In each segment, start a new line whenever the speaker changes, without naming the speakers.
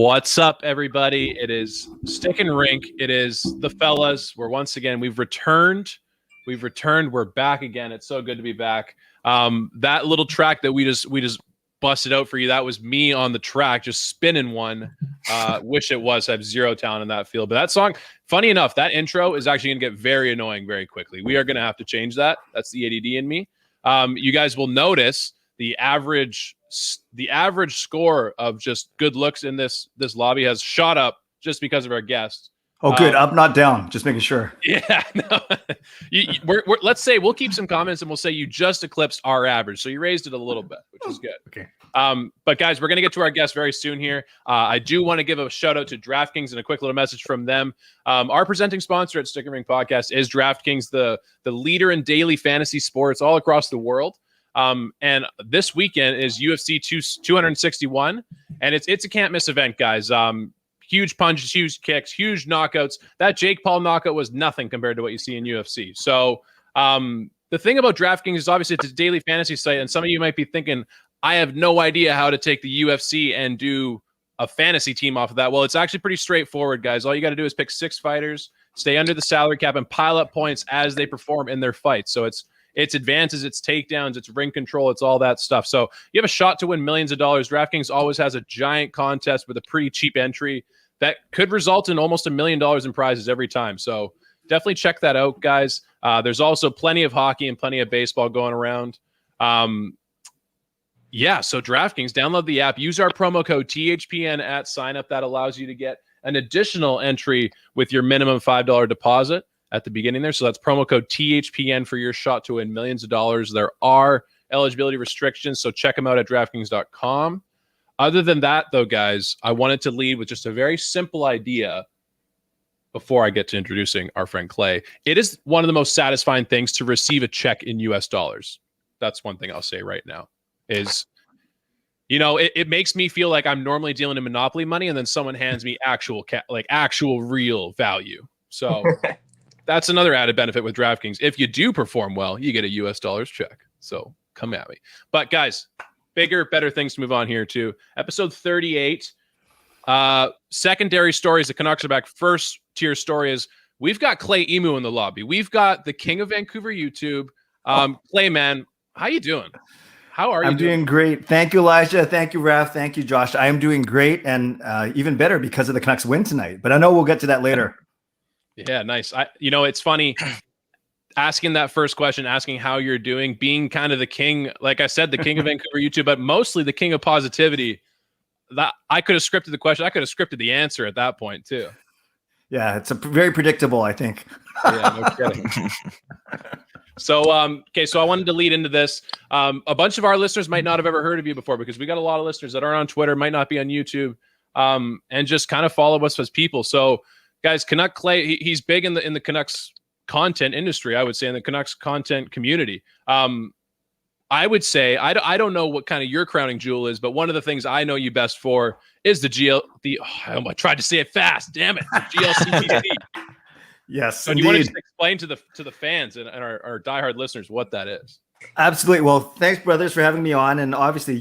What's up, everybody? It is Stick and Rink. It is the fellas. We've returned. We're back again. It's so good to be back. That little track that we just busted out for you, that was me on the track, just spinning one. Wish it was. I have zero talent in that field. But that song, funny enough, that intro is actually going to get very annoying very quickly. We are going to have to change that. That's the ADD in me. You guys will notice the average score of just good looks in this lobby has shot up just because of our guests.
Oh, good. Up, not down. Just making sure.
Yeah. No. Let's say we'll keep some comments and we'll say you just eclipsed our average. So you raised it a little bit, which is good.
Okay.
But guys, we're going to get to our guests very soon here. I do want to give a shout out to DraftKings and a quick little message from them. Our presenting sponsor at Stick and Ring Podcast is DraftKings, the leader in daily fantasy sports all across the world. And this weekend is UFC 261, and it's a can't miss event, guys. Huge punches, huge kicks, huge knockouts. That Jake Paul knockout was nothing compared to what you see in UFC. So the thing about DraftKings is obviously it's a daily fantasy site, and some of you might be thinking, I have no idea how to take the UFC and do a fantasy team off of that. Well, it's actually pretty straightforward, guys. All you got to do is pick 6 fighters, stay under the salary cap, and pile up points as they perform in their fights. So it's advances, it's takedowns, it's ring control, it's all that stuff. So you have a shot to win millions of dollars. DraftKings always has a giant contest with a pretty cheap entry that could result in almost $1 million in prizes every time. So definitely check that out, guys. There's also plenty of hockey and plenty of baseball going around. So DraftKings, download the app, use our promo code THPN at sign up. That allows you to get an additional entry with your minimum $5 deposit at the beginning there. So that's promo code THPN for your shot to win millions of dollars. There are eligibility restrictions, so check them out at DraftKings.com. Other than that, though, guys, I wanted to lead with just a very simple idea before I get to introducing our friend Clay. It is one of the most satisfying things to receive a check in US dollars. That's one thing I'll say right now is, it makes me feel like I'm normally dealing in Monopoly money, and then someone hands me actual real value. So that's another added benefit with DraftKings. If you do perform well, you get a US dollars check. So come at me. But guys, bigger, better things to move on here too. Episode 38. Secondary stories, the Canucks are back. First tier story is we've got Clay Emu in the lobby. We've got the King of Vancouver YouTube. Clay, man, how you doing? How are you?
I'm doing great. Thank you, Elijah. Thank you, Raph. Thank you, Josh. I am doing great, and even better because of the Canucks win tonight. But I know we'll get to that later.
Yeah, nice. It's funny asking that first question, asking how you're doing, being kind of the king, like I said, the King of Vancouver YouTube, but mostly the king of positivity. That I could have scripted the question. I could have scripted the answer at that point too.
Yeah, it's very predictable, I think.
Yeah, no kidding. So I wanted to lead into this. A bunch of our listeners might not have ever heard of you before because we got a lot of listeners that are on Twitter, might not be on YouTube, and just kind of follow us as people. So guys, Canuck Clay, he's big in the Canucks content industry, I would say, in the Canucks content community. I would say, I don't know what kind of your crowning jewel is, but one of the things I know you best for is I tried to say it fast, damn it, the GLCTC.
Yes,
so do you want to just explain to the fans and our diehard listeners what that is?
Absolutely. Well, thanks, brothers, for having me on. And obviously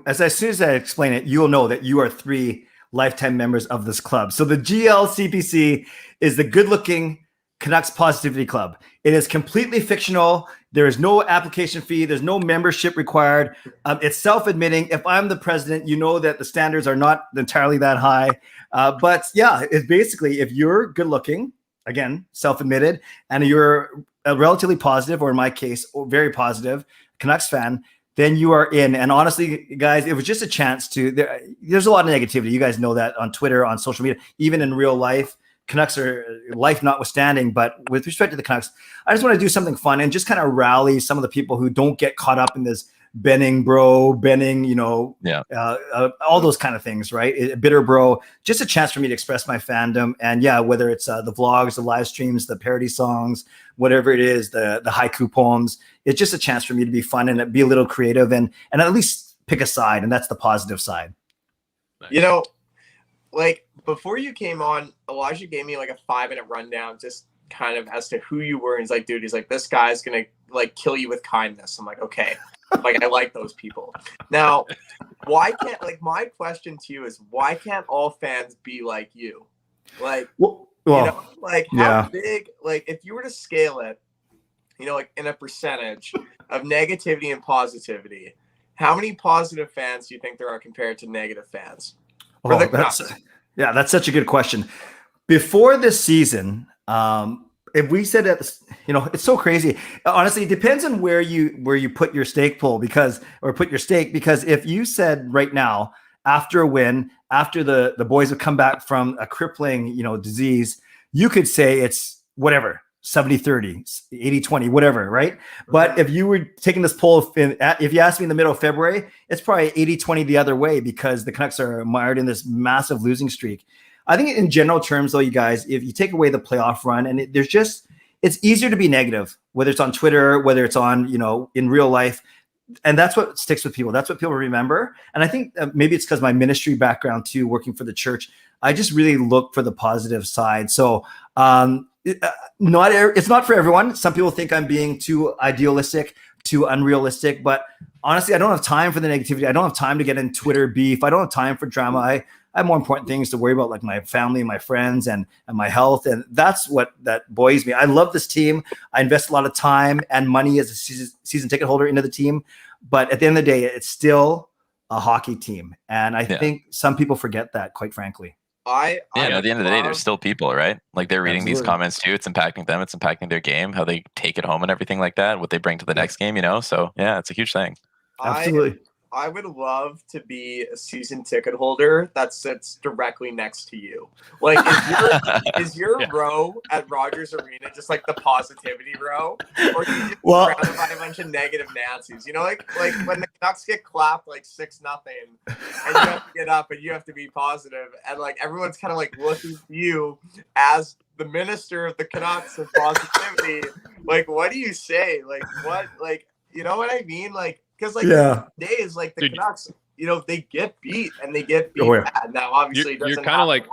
as soon as I explain it, you'll know that you are 3 lifetime members of this club. So the GLCPC is the good-looking Canucks Positivity Club. It is completely fictional. There is no application fee. There's no membership required. It's self-admitting. If I'm the president, you know that the standards are not entirely that high. But yeah, it's basically, if you're good-looking, again, self-admitted, and you're a relatively positive, or in my case, very positive Canucks fan, then you are in. And honestly, guys, it was just a chance there's a lot of negativity. You guys know that on Twitter, on social media, even in real life. Canucks are life notwithstanding, but with respect to the Canucks, I just want to do something fun and just kind of rally some of the people who don't get caught up in this Benning, all those kind of things, right? Bitter bro, just a chance for me to express my fandom. And yeah, whether it's the vlogs, the live streams, the parody songs, whatever it is, the haiku poems, it's just a chance for me to be fun and be a little creative and at least pick a side. And that's the positive side.
Nice. Before you came on, Elijah gave me like a 5-minute rundown, just kind of as to who you were. And he's like, dude, this guy's going to kill you with kindness. I'm like, okay. Like I like those people. Now, why can't my question to you is why can't all fans be like you? Like how big, like if you were to scale it, like in a percentage of negativity and positivity, how many positive fans do you think there are compared to negative fans?
That's such a good question. Before this season, if we said that, it's so crazy. Honestly, it depends on where you put your stake because if you said right now, after a win, after the boys have come back from a crippling, disease, you could say it's whatever, 70-30, 80-20, whatever, right? But if you were taking this poll, if you asked me in the middle of February, it's probably 80-20 the other way because the Canucks are mired in this massive losing streak. I think in general terms, though, you guys, if you take away the playoff run, and it's easier to be negative, whether it's on Twitter, whether it's on, in real life. And that's what sticks with people. That's what people remember. And I think maybe it's because my ministry background too, working for the church, I just really look for the positive side. So it's not for everyone. Some people think I'm being too idealistic, too unrealistic, but honestly, I don't have time for the negativity. I don't have time to get in Twitter beef. I don't have time for drama. I have more important things to worry about, like my family, my friends, and my health. And that's that buoys me. I love this team. I invest a lot of time and money as a season ticket holder into the team. But at the end of the day, it's still a hockey team. And I think some people forget that, quite frankly.
At the end of the day, there's still people, right? Like they're reading these comments too. It's impacting them. It's impacting their game, how they take it home and everything like that, what they bring to the next game, So yeah, it's a huge thing.
Absolutely.
I would love to be a season ticket holder that sits directly next to you. Like, is your row at Rogers Arena just like the positivity row, or do you just surrounded by a bunch of negative Nancy's? Like when the Canucks get clapped like 6-0, and you have to get up and you have to be positive, and like everyone's kind of like looking to you as the minister of the Canucks of positivity. Like, what do you say? Like, what? Like, you know what I mean? Like. Because days like the Canucks, they get beat and they get beat bad. Now, obviously,
you're kind of like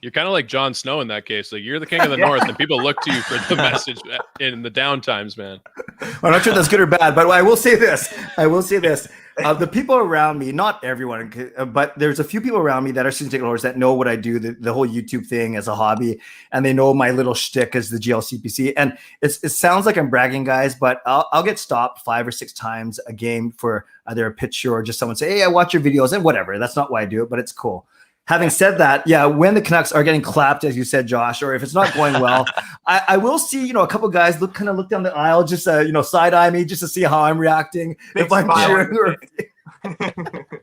you're kind of like Jon Snow in that case. Like you're the king of the North, and people look to you for the message in the down times, man.
I'm not sure that's good or bad, but I will say this. The people around me, not everyone, but there's a few people around me that are season ticket holders that know what I do, the whole YouTube thing as a hobby, and they know my little shtick as the GLCPC. And it sounds like I'm bragging, guys, but I'll get stopped 5 or 6 times a game for either a picture or just someone say, "Hey, I watch your videos," and whatever. That's not why I do it, but it's cool. Having said that, when the Canucks are getting clapped, as you said, Josh, or if it's not going well, I will see, a couple guys look down the aisle, just side eye me just to see how I'm reacting. If I'm cheering,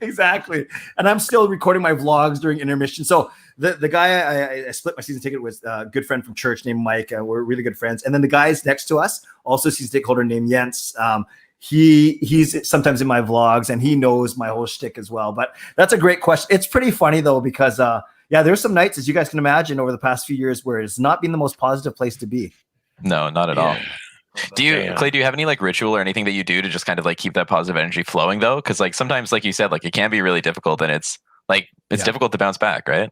exactly. And I'm still recording my vlogs during intermission. So the guy I split my season ticket with, a good friend from church named Mike. We're really good friends. And then the guys next to us, also season ticket holder named Jens. He's sometimes in my vlogs and he knows my whole shtick as well. But that's a great question. It's pretty funny though, because there's some nights, as you guys can imagine, over the past few years where it's not been the most positive place to be.
No, not at all. Clay, do you have any like ritual or anything that you do to just kind of like keep that positive energy flowing though? Because like sometimes, like you said, like it can be really difficult and it's difficult to bounce back, right?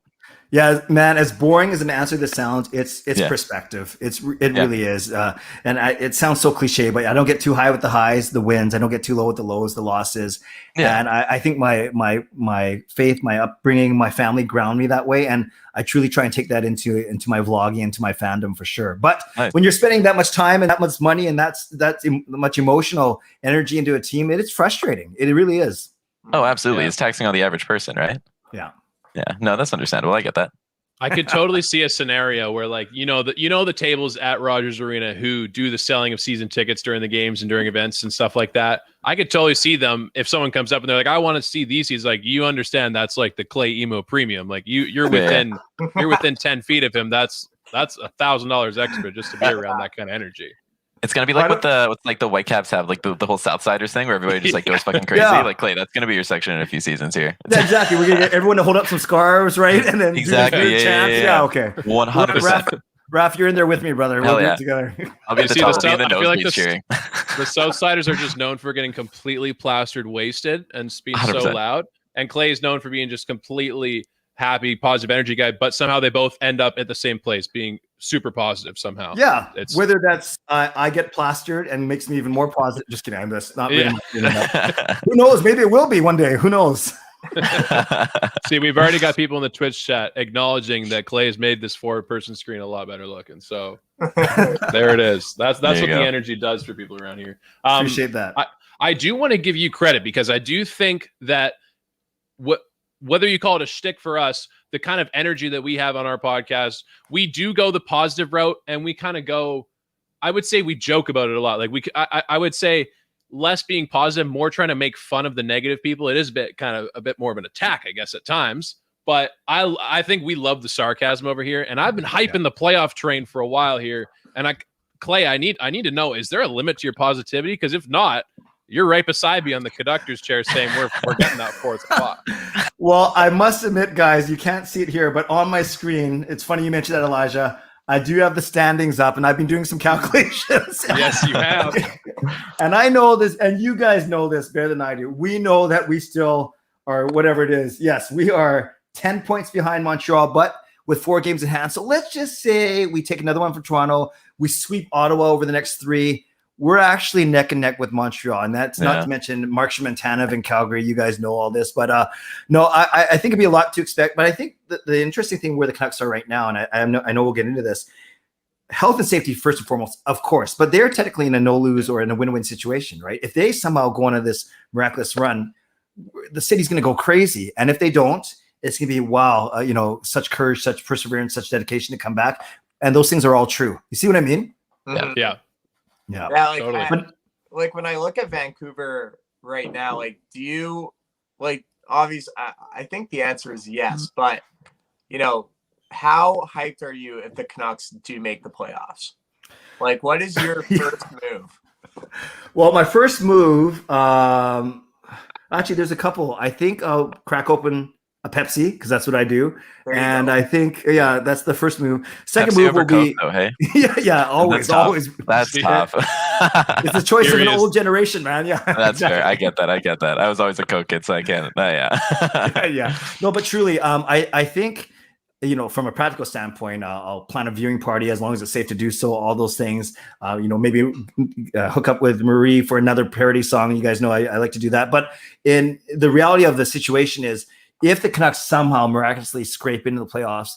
Yeah, man, as boring as an answer this sounds, it's perspective. It really is. It sounds so cliche, but I don't get too high with the highs, the wins. I don't get too low with the lows, the losses. Yeah. And I think my faith, my upbringing, my family ground me that way. And I truly try and take that into my vlogging, into my fandom for sure. But when you're spending that much time and that much money and that's much emotional energy into a team, it's frustrating. It really is.
Oh, absolutely. It's taxing on the average person, right?
Yeah.
Yeah, no, that's understandable. I get that.
I could totally see a scenario where, like, the tables at Rogers Arena who do the selling of season tickets during the games and during events and stuff like that. I could totally see them if someone comes up and they're like, "I want to see these." He's like, "You understand that's like the Clay Emo Premium. Like you're within 10 feet of him. That's $1,000 extra just to be around that kind of energy."
It's gonna be like what the Whitecaps have, like the whole Southsiders thing, where everybody just like goes fucking crazy. Like Clay, that's gonna be your section in a few seasons here.
Yeah, exactly. We're gonna get everyone to hold up some scarves, right? And then
exactly.
Yeah. Okay.
100%.
Raph, you're in there with me, brother. We'll do it together.
I'll be at the top. I feel like
cheering. The Southsiders are just known for getting completely plastered, wasted, and being 100%. So loud. And Clay is known for being just completely happy, positive energy guy. But somehow they both end up at the same place, being super positive somehow.
Yeah,
It's
whether that's I get plastered and makes me even more positive. Just kidding. I'm just not really. Who knows? Maybe it will be one day. Who knows?
See, we've already got people in the Twitch chat acknowledging that Clay has made this 4-person screen a lot better looking. So there it is. That's what the energy does for people around here.
Appreciate that.
I do want to give you credit because I do think that whether you call it a shtick for us, the kind of energy that we have on our podcast, we do go the positive route, and we kind of go. I would say we joke about it a lot. Like I would say less being positive, more trying to make fun of the negative people. It is a bit more of an attack, I guess, at times. But I think we love the sarcasm over here, and I've been hyping the playoff train for a while here. And Clay, I need to know: is there a limit to your positivity? Because if not, you're right beside me on the conductor's chair saying we're getting that 4th spot.
Well, I must admit, guys, you can't see it here, but on my screen, it's funny you mentioned that, Elijah. I do have the standings up, and I've been doing some calculations.
Yes, you have.
And I know this, and you guys know this better than I do. We know that we still are whatever it is. Yes, we are 10 points behind Montreal, but with 4 games in hand. So let's just say we take another one from Toronto. We sweep Ottawa over the next 3. We're actually neck and neck with Montreal, and that's not to mention Mark Shamantanov in Calgary. You guys know all this, but no, I think it'd be a lot to expect. But I think the interesting thing where the Canucks are right now, and I know we'll get into this, health and safety first and foremost, of course, but they're technically in a no-lose or in a win-win situation, right? If they somehow go on this miraculous run, the city's going to go crazy, and if they don't, it's going to be wow, such courage, such perseverance, such dedication to come back, and those things are all true. You see what I mean?
Yeah.
Yeah, like,
totally.
Like when I look at Vancouver right now, like, do you obviously I think the answer is yes, but how hyped are you if the Canucks do make the playoffs? Like, what is your first move?
Well, my first move, actually there's a couple. I think I'll crack open a Pepsi because that's what I do. And I think, that's the first move. Second
Pepsi
move will be,
Coke, though, hey?
always.
That's tough.
It's the choice of an old generation, man. Yeah,
that's fair. I get that. I was always a Coke kid, so I can't.
Yeah. No, but truly, I think, from a practical standpoint, I'll plan a viewing party as long as it's safe to do so. All those things, maybe hook up with Marie for another parody song. You guys know I like to do that. But in the reality of the situation is, if the Canucks somehow miraculously scrape into the playoffs,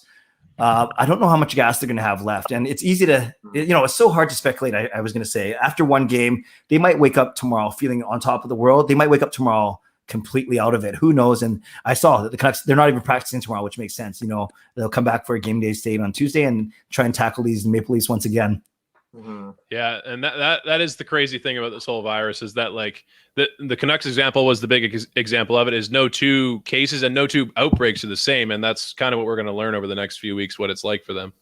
I don't know how much gas they're going to have left. And it's easy to, it's so hard to speculate. I was going to say after one game, they might wake up tomorrow feeling on top of the world. They might wake up tomorrow completely out of it. Who knows? And I saw that the Canucks, they're not even practicing tomorrow, which makes sense. They'll come back for a game day state on Tuesday and try and tackle these Maple Leafs once again.
Mm-hmm.
Yeah, and that is the crazy thing about this whole virus is that like the Canucks example was the big example of it. Is no 2 cases and no 2 outbreaks are the same, and that's kind of what we're going to learn over the next few weeks what it's like for them.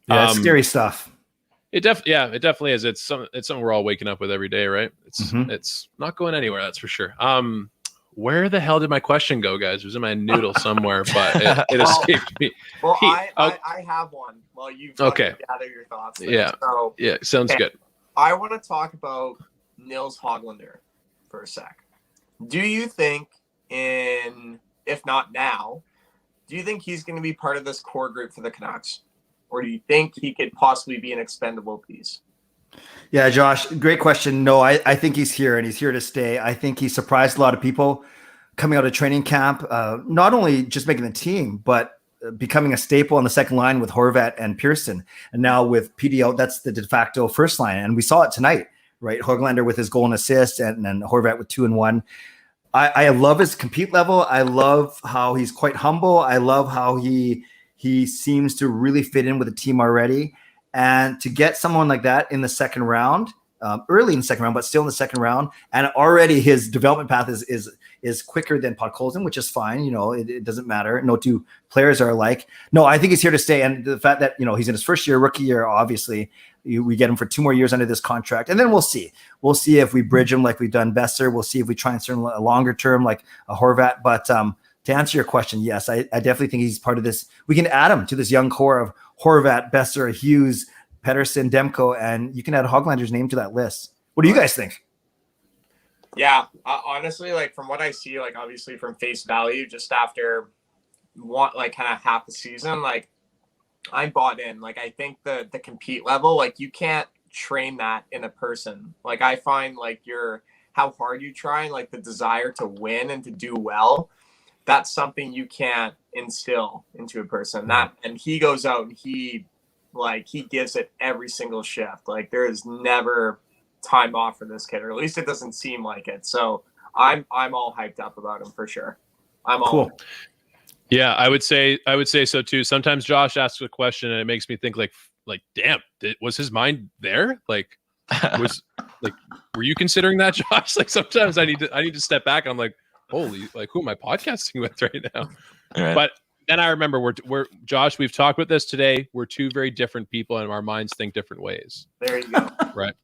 Yeah, scary stuff.
It definitely is. It's something we're all waking up with every day, right? It's not going anywhere, that's for sure. Where the hell did my question go, guys? It was in my noodle somewhere, but it escaped me.
Well, I have one. Well, you've gather your thoughts there.
Yeah.
So,
sounds good.
I want to talk about Nils Höglander for a sec. Do you think if not now, do you think he's going to be part of this core group for the Canucks? Or do you think he could possibly be an expendable piece?
Yeah, Josh, great question. No, I think he's here and he's here to stay. I think he surprised a lot of people coming out of training camp, not only just making the team, but becoming a staple on the second line with Horvat and Pearson. And now with PD out, that's the de facto first line. And we saw it tonight, right? Höglander with his goal and assist and Horvat with 2 and 1. I love his compete level. I love how he's quite humble. I love how he seems to really fit in with the team already. And to get someone like that in the second round, early in the second round, but still in the second round, and already his development path is quicker than Podkolzin, which is fine. It doesn't matter. No 2 players are alike. No, I think he's here to stay. And the fact that, he's in his first year, rookie year, obviously, we get him for 2 more years under this contract. And then we'll see. We'll see if we bridge him like we've done Besser. We'll see if we try and sign a longer term like a Horvat. But to answer your question, yes, I definitely think he's part of this. We can add him to this young core of Horvat, Besser, Hughes, Pettersson, Demko, and you can add Höglander's name to that list. What do you guys think?
Yeah, honestly, like from what I see, like obviously from face value, just after kind of half the season, like I'm bought in. Like, I think the compete level, like, you can't train that in a person. Like, I find like how hard you try and like the desire to win and to do well, that's something you can't instill into a person. That, and he goes out and he gives it every single shift. Like, there is never time off for this kid, or at least it doesn't seem like it. So I'm all hyped up about him for sure. I'm all
Cool.
Yeah, I would say so too. Sometimes Josh asks a question and it makes me think like damn, was his mind there? Like, were you considering that, Josh? Like, sometimes I need to step back and I'm like, holy, like, who am I podcasting with right now?
Right.
But then I remember we're Josh, we've talked about this today. We're two very different people and our minds think different ways.
There you go.
Right.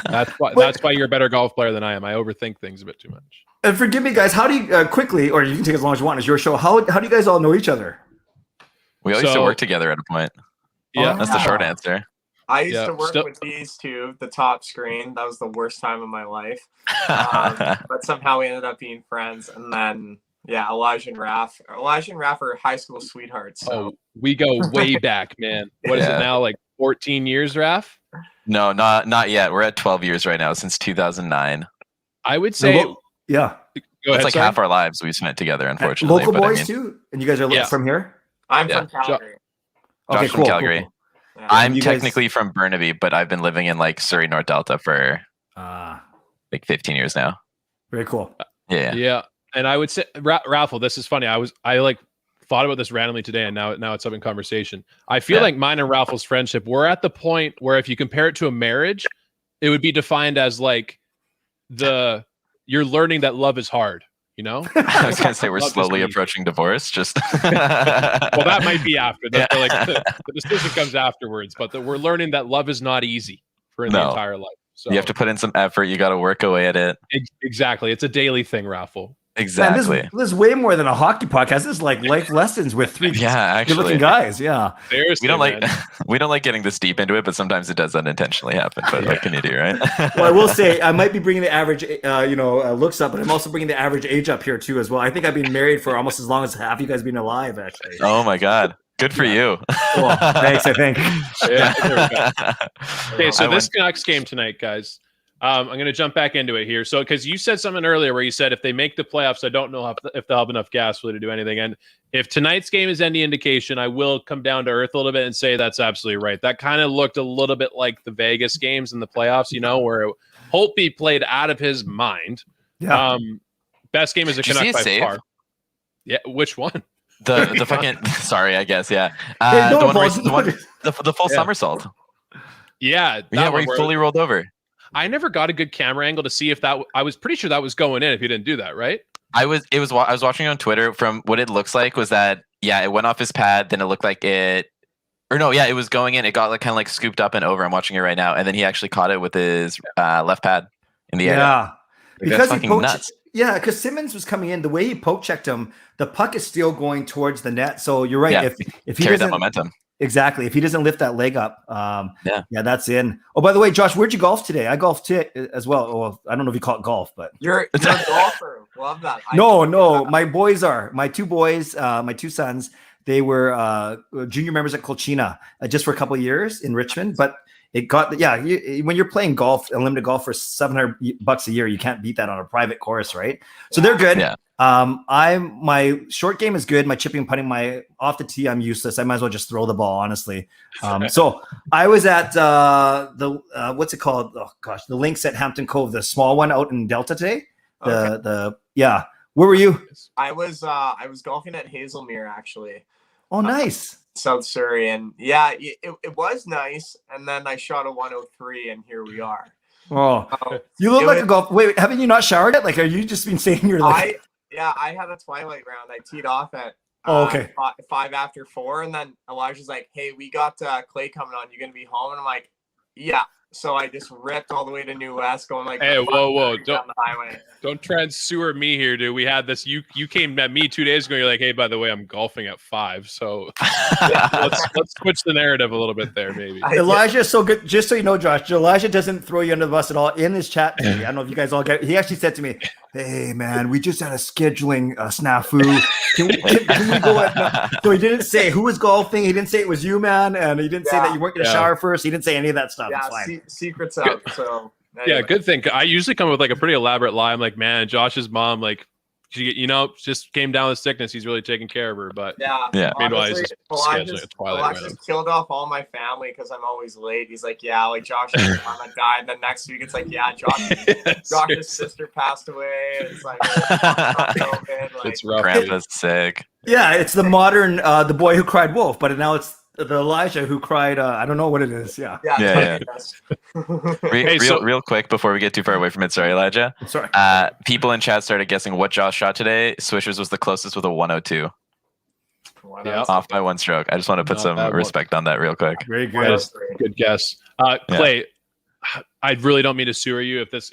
That's why you're a better golf player than I am. I overthink things a bit too much.
And forgive me, guys. How do you quickly, or you can take as long as you want? It's your show. How do you guys all know each other?
We all used to work together at a point.
Yeah,
That's the short answer.
I used to work with these two, the top screen. That was the worst time of my life. But somehow we ended up being friends. And then, Elijah and Raph are high school sweethearts. So.
Oh, we go way back, man. What is it now? Like 14 years, Raph?
No, not yet. We're at 12 years right now, since 2009.
I would say,
yeah.
Go ahead,
it's like half our lives we've spent together, unfortunately.
Local boys too? And you guys are from here?
I'm from Calgary.
Josh from Calgary.
Cool. Yeah.
I'm technically from Burnaby, but I've been living in like Surrey, North Delta for like 15 years now.
Very cool.
Yeah. And I would say, Raffle, this is funny. I like thought about this randomly today, and now it's up in conversation. I feel like mine and Raffle's friendship, we're at the point where if you compare it to a marriage, it would be defined as like you're learning that love is hard. You know,
I was gonna say we're slowly approaching divorce. Just
well, that might be after. The decision comes afterwards, but we're learning that love is not easy for the entire life. So
you have to put in some effort. You got to work away at it.
Exactly, it's a daily thing, Raffle.
Exactly.
Man, this is way more than a hockey podcast. This is like life lessons with three good-looking guys. Yeah.
Seriously,
we don't like getting this deep into it, but sometimes it does unintentionally happen. But what can you do, right?
Well, I will say I might be bringing the average, looks up, but I'm also bringing the average age up here too as well. I think I've been married for almost as long as half you guys been alive, actually.
Oh my God. Good for you.
Well, thanks, I think.
Okay, so this Canucks game tonight, guys. I'm going to jump back into it here. So, because you said something earlier where you said if they make the playoffs, I don't know if they'll have enough gas really to do anything. And if tonight's game is any indication, I will come down to earth a little bit and say that's absolutely right. That kind of looked a little bit like the Vegas games in the playoffs, where Holtby played out of his mind.
Yeah.
Best game is a Canuck by far. Yeah, which one?
The fucking sorry, I guess, yeah. The full somersault.
Yeah,
where he fully rolled over.
I never got a good camera angle to see if that. I was pretty sure that was going in if he didn't do that, right?
I was watching on Twitter. From what it looks like was that it went off his pad. Then it looked like it, it was going in. It got like kind of like scooped up and over. I'm watching it right now, and then he actually caught it with his left pad in the air.
Yeah,
because that's fucking nuts.
Yeah, because Simmons was coming in. The way he poke checked him, the puck is still going towards the net. So you're right.
Yeah.
If he
carry
doesn't
that momentum.
Exactly. If he doesn't lift that leg up, that's in. Oh, by the way, Josh, where'd you golf today? I golfed as well. Well, I don't know if you call it golf, but
you're a golfer. Love that.
No. My boys are my two boys, my two sons. They were junior members at Colchina just for a couple of years in Richmond. But it got when you're playing golf, unlimited golf for $700 a year, you can't beat that on a private course, right? So they're good. Yeah. My short game is good. My chipping, putting, my off the tee, I'm useless. I might as well just throw the ball, honestly. So I was at the what's it called? Oh gosh, the links at Hampton Cove, the small one out in Delta today. Where were you?
I was golfing at Hazelmere actually.
Oh, nice.
South Surrey, and it was nice. And then I shot a 103, and here we are.
Oh, you look like a golf. Wait, haven't you not showered yet? Like, are you just been saying you're like?
I had a twilight round. I teed off at 5 after 4, and then Elijah's like, "Hey, we got Clay coming on. You gonna be home?" And I'm like, "Yeah." so I just ripped all the way to New West, going like,
Hey, whoa,
down the highway.
don't try and sewer me here, dude. We had this. You came at me 2 days ago. You're like, hey, by the way, I'm golfing at 5. So let's switch the narrative a little bit there, maybe.
Elijah is so good. Just so you know, Josh, Elijah doesn't throw you under the bus at all. In his chat today, I don't know if you guys all get it. He actually said to me, hey, man, we just had a scheduling snafu. Can we go at So he didn't say who was golfing. He didn't say it was you, man. And he didn't say that you weren't going to shower first. He didn't say any of that stuff.
Yeah, secrets out. So
yeah, good thing. I usually come with like a pretty elaborate lie. I'm like, man, Josh's mom, like, she, just came down with sickness. He's really taking care of her. But
yeah.
Meanwhile, he's just scheduling a Twilight.
Just killed off all my family because I'm always late. He's like, yeah, like Josh's mama died. And then next week, it's like, yeah, Josh's sister passed away. It's like, COVID, like,
it's rough.
Grandpa's sick.
Yeah, it's the modern the boy who cried wolf, but now it's the Elijah who cried. I don't know what it is. Yeah.
Real quick before we get too far away from it. Sorry, Elijah.
Sorry.
People in chat started guessing what Josh shot today. Swishers was the closest with a 102.
Yeah.
Off by 1 stroke. I just want to put some respect on that real quick.
Very good.
Good guess. Clay, I really don't mean to sewer you if this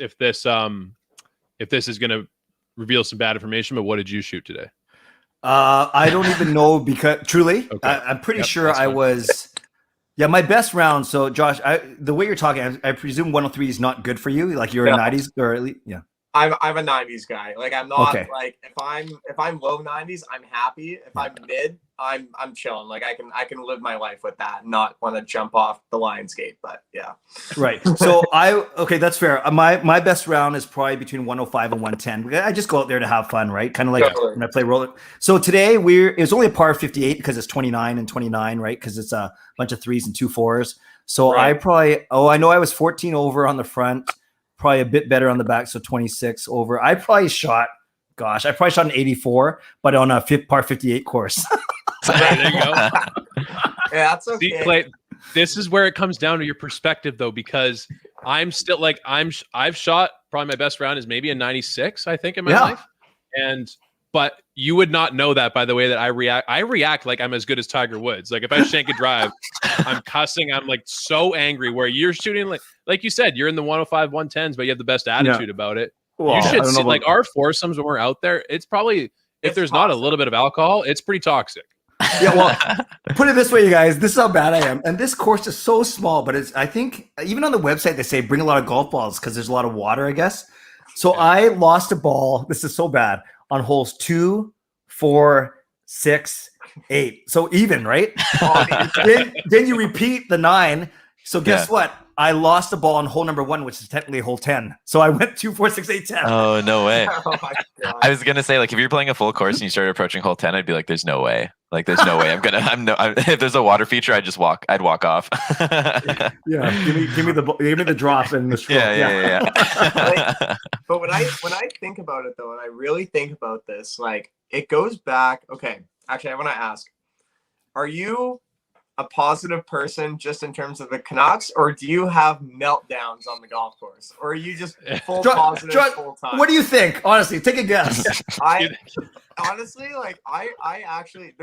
is going to reveal some bad information, but what did you shoot today?
I don't even know because truly,
Okay.
I'm pretty sure I was. Yeah, my best round. So, Josh, the way you're talking, I presume 103 is not good for you. Like you're a 90s or at least, yeah.
I'm a 90s guy. Like I'm not like if I'm low 90s, I'm happy. If I'm mid, I'm chilling. Like I can live my life with that, not want to jump off the Lionsgate. But yeah,
right. So that's fair. My best round is probably between 105 and 110. I just go out there to have fun, right? Kind of like when I play roller. So today it's only a par 58 because it's 29 and 29, right? Because it's a bunch of 3s and 2 4s. So I know I was 14 over on the front. Probably a bit better on the back, so 26 over. I probably shot an 84, but on a par 58 course.
There you go.
Yeah, that's okay.
See, Clay, this is where it comes down to your perspective, though, because I'm still like I've shot probably my best round is maybe a 96, I think, in my life, but you would not know that by the way that I react. I react like I'm as good as Tiger Woods. Like if I shank a drive, I'm cussing. I'm like so angry. Where you're shooting like you said, you're in the 105, 110s, but you have the best attitude about it. Well, you should see like our foursomes when we're out there. It's probably if there's not a little bit of alcohol, it's pretty toxic.
Yeah, well, put it this way, you guys. This is how bad I am. And this course is so small, but I think even on the website they say bring a lot of golf balls because there's a lot of water, I guess. So I lost a ball. This is so bad on holes 2, 4, 6, 8. So even, right? then you repeat the 9. So guess what? I lost the ball on hole number 1, which is technically hole 10. So I went 2, 4, 6, 8, 10.
Oh, no way.
Oh my God.
I was going to say, like, if you're playing a full course and you started approaching hole 10, I'd be like, there's no way. Like, there's no way. If there's a water feature, I'd walk off.
Yeah. Give me the drop and the stroke.
Yeah.
But when I think about it though, and I really think about this, like it goes back. Okay. Actually, I want to ask, are you a positive person just in terms of the Canucks, or do you have meltdowns on the golf course, or are you just full positive full time?
What do you think? Honestly, take a guess.
Honestly, like I actually,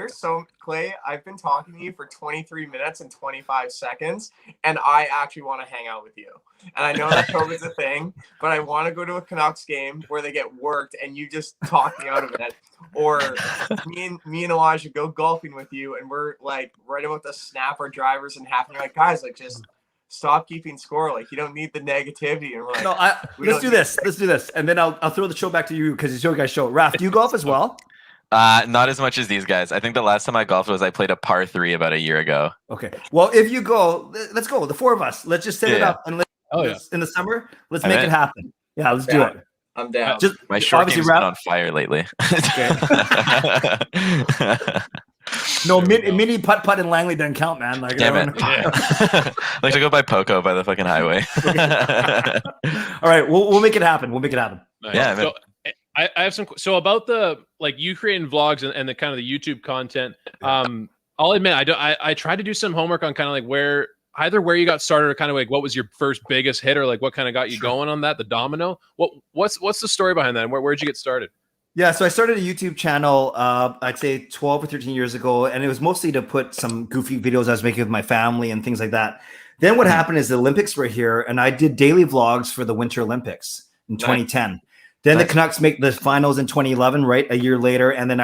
Clay, I've been talking to you for 23 minutes and 25 seconds, and I actually want to hang out with you. And I know that COVID's a thing, but I want to go to a Canucks game where they get worked and you just talk me out of it. Or me and Elijah go golfing with you, and we're like right about to snap our drivers in half, and you're like, guys, like just stop keeping score. Like you don't need the negativity. And we're like,
no, let's do this. Let's do this, and then I'll throw the show back to you because it's your guys' show. Raph, do you golf as well?
Not as much as these guys. I think the last time I golfed was I played a par 3 about a year ago.
Okay. Well, if you go, let's go. The 4 of us. Let's just set it up and in the summer. Let's make it happen. Yeah, let's do it.
I'm down.
Just
my short game's been on fire lately.
No, mini putt in Langley doesn't count, man. Like,
damn it. Like to go by Poco by the fucking highway.
All right, we'll make it happen. We'll make it happen.
Nice.
Yeah, man.
So, I have some. So about the you creating vlogs and the kind of the YouTube content. I'll admit I tried to do some homework on kind of like where you got started or kind of like what was your first biggest hit or like what kind of got you going on that, the domino. What's the story behind that? And where'd you get started?
Yeah, so I started a YouTube channel, I'd say 12 or 13 years ago, and it was mostly to put some goofy videos I was making with my family and things like that. Then what happened is the Olympics were here, and I did daily vlogs for the Winter Olympics in 2010. Then the Canucks make the finals in 2011, right? A year later. And then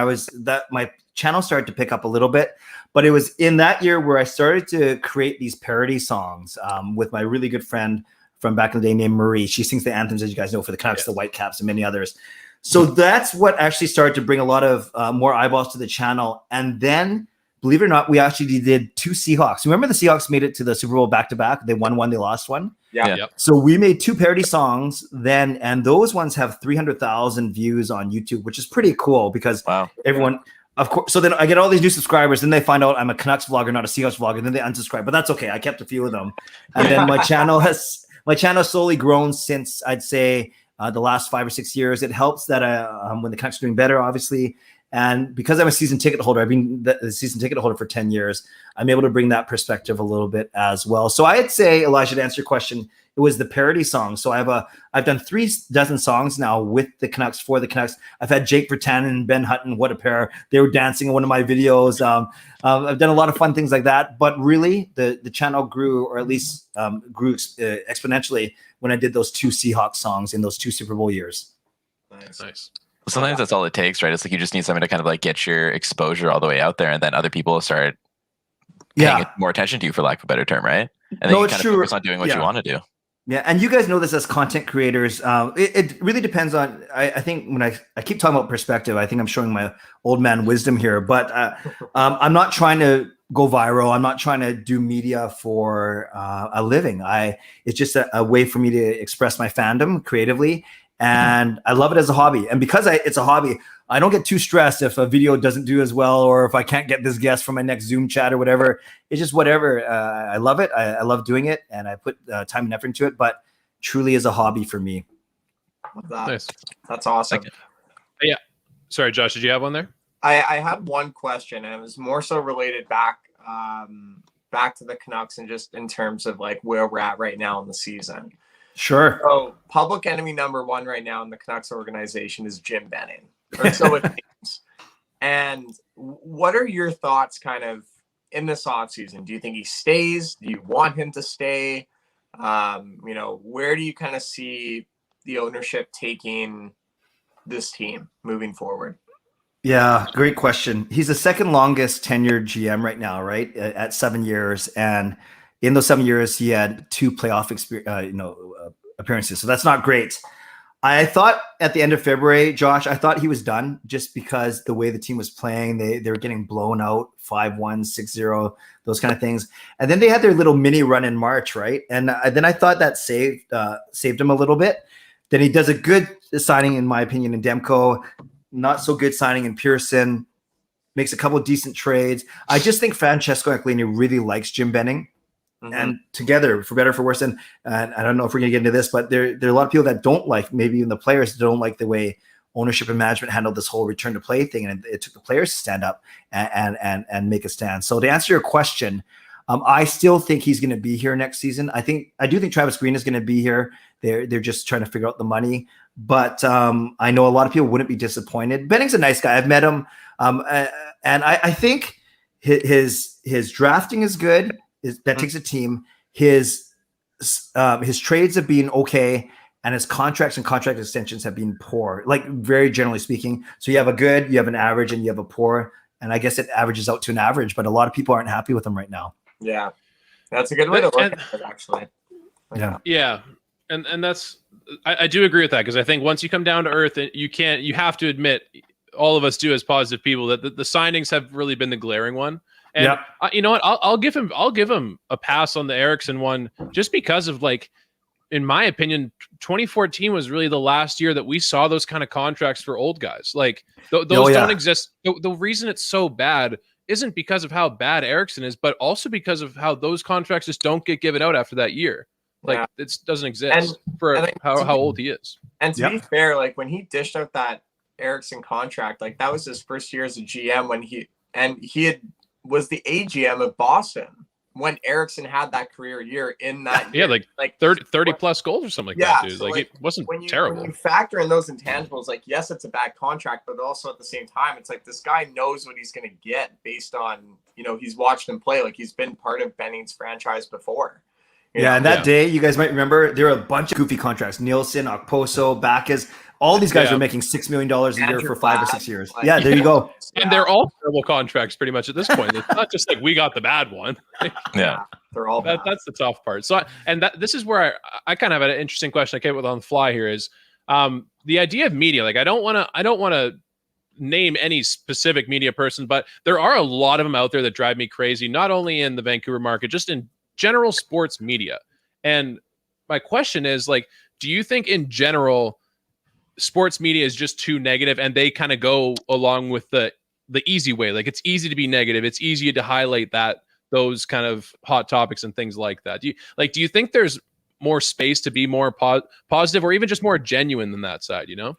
my channel started to pick up a little bit, but it was in that year where I started to create these parody songs with my really good friend from back in the day named Marie. She sings the anthems, as you guys know, for the Canucks, the Whitecaps, and many others. So that's what actually started to bring a lot of more eyeballs to the channel. And then, believe it or not, we actually did 2 Seahawks. Remember the Seahawks made it to the Super Bowl back-to-back? They won one, they lost one.
Yeah.
Yep.
So we made 2 parody songs then, and those ones have 300,000 views on YouTube, which is pretty cool because everyone, of course. So then I get all these new subscribers. Then they find out I'm a Canucks vlogger, not a Seahawks vlogger. Then they unsubscribe, but that's okay. I kept a few of them, and then my channel has slowly grown since I'd say the last 5 or 6 years. It helps that when the Canucks are doing better, obviously. And because I'm a season ticket holder, I've been the season ticket holder for 10 years. I'm able to bring that perspective a little bit as well. So I'd say, Elijah, to answer your question, it was the parody song. So I've done 3 dozen songs now with the Canucks, for the Canucks. I've had Jake Vertanen and Ben Hutton, what a pair. They were dancing in one of my videos. I've done a lot of fun things like that. But really, the channel grew, or at least grew exponentially when I did those 2 Seahawks songs in those 2 Super Bowl years.
Nice.
Sometimes that's all it takes, right? It's like you just need something to kind of like get your exposure all the way out there, and then other people will start paying more attention to you, for lack of a better term, right? And then you kind of focus on doing what you want to do.
Yeah, and you guys know this as content creators. It really depends on, I think when I keep talking about perspective, I think I'm showing my old man wisdom here, but I'm not trying to go viral. I'm not trying to do media for a living. It's just a way for me to express my fandom creatively. And I love it as a hobby. And because it's a hobby, I don't get too stressed if a video doesn't do as well, or if I can't get this guest for my next Zoom chat or whatever. It's just whatever. I love it. I love doing it, and I put time and effort into it, but truly is a hobby for me.
Nice.
That's awesome.
Yeah. Sorry, Josh, did you have one there?
I had one question, and it was more so related back to the Canucks, and just in terms of like where we're at right now in the season.
Sure.
So public enemy number 1 right now in the Canucks organization is Jim Benning, or so it seems. And what are your thoughts kind of in this offseason? Do you think he stays? Do you want him to stay? Where do you kind of see the ownership taking this team moving forward?
Yeah, great question. He's the second longest tenured GM right now, right? At 7 years. And in those 7 years, he had 2 playoff appearances. So that's not great. I thought at the end of February, Josh, I thought he was done just because the way the team was playing, they were getting blown out 5-1, 6-0, those kind of things. And then they had their little mini run in March, right? And then I thought that saved him a little bit. Then he does a good signing, in my opinion, in Demko. Not so good signing in Pearson. Makes a couple of decent trades. I just think Francesco Aquilini really likes Jim Benning. And together, for better or for worse, and I don't know if we're going to get into this, but there are a lot of people that don't like, maybe even the players don't like the way ownership and management handled this whole return to play thing, and it took the players to stand up and make a stand. So to answer your question, I still think he's going to be here next season. I do think Travis Green is going to be here. They're just trying to figure out the money, but I know a lot of people wouldn't be disappointed. Benning's a nice guy. I've met him, and I think his drafting is good. That takes a team. His trades have been okay, and his contracts and contract extensions have been poor, like very generally speaking. So you have a good, you have an average, and you have a poor, and I guess it averages out to an average, but a lot of people aren't happy with him right now.
Yeah, that's a good way to look at it, actually.
Yeah. And that's, I do agree with that, because I think once you come down to earth, you have to admit, all of us do as positive people, that the signings have really been the glaring one. And you know what? I'll give him a pass on the Eriksson one, just because of, like, in my opinion, 2014 was really the last year that we saw those kind of contracts for old guys. Like those don't exist. The reason it's so bad isn't because of how bad Eriksson is, but also because of how those contracts just don't get given out after that year. Like it doesn't exist for how old he is.
And to be fair, like when he dished out that Eriksson contract, like that was his first year as a GM when he was the AGM of Boston when Eriksson had that career year in that year.
like 30 plus goals or something like that, dude. So like it wasn't terrible.
When you factor in those intangibles, like yes, it's a bad contract, but also at the same time, it's like this guy knows what he's going to get based on, he's watched him play. Like he's been part of Benning's franchise before.
Yeah, and that day, you guys might remember, there were a bunch of goofy contracts. Nielsen, Okposo, Bacchus, all these guys were making $6 million a year for 5 or 6 years. Yeah, there you go.
And they're all terrible contracts pretty much at this point. It's not just like we got the bad one.
Yeah.
They're all bad.
That's the tough part. So, this is where I kind of had an interesting question I came with on the fly here is the idea of media. Like, I don't want to name any specific media person, but there are a lot of them out there that drive me crazy, not only in the Vancouver market, just in general sports media. And my question is, like, do you think in general sports media is just too negative and they kind of go along with the easy way? Like, it's easy to be negative. It's easy to highlight those kind of hot topics and things like that. Do you think there's more space to be more positive or even just more genuine than that side, you know?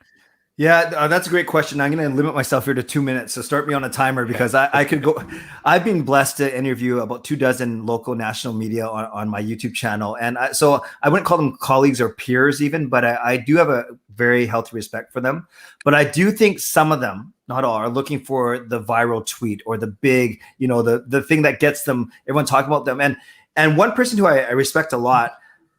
Yeah, that's a great question. I'm going to limit myself here to 2 minutes. So start me on a timer because I could go. I've been blessed to interview about 24 local national media on my YouTube channel. And so I wouldn't call them colleagues or peers even, but I do have a very healthy respect for them. But I do think some of them, not all, are looking for the viral tweet or the big, the thing that gets them, everyone talking about them. And one person who I respect a lot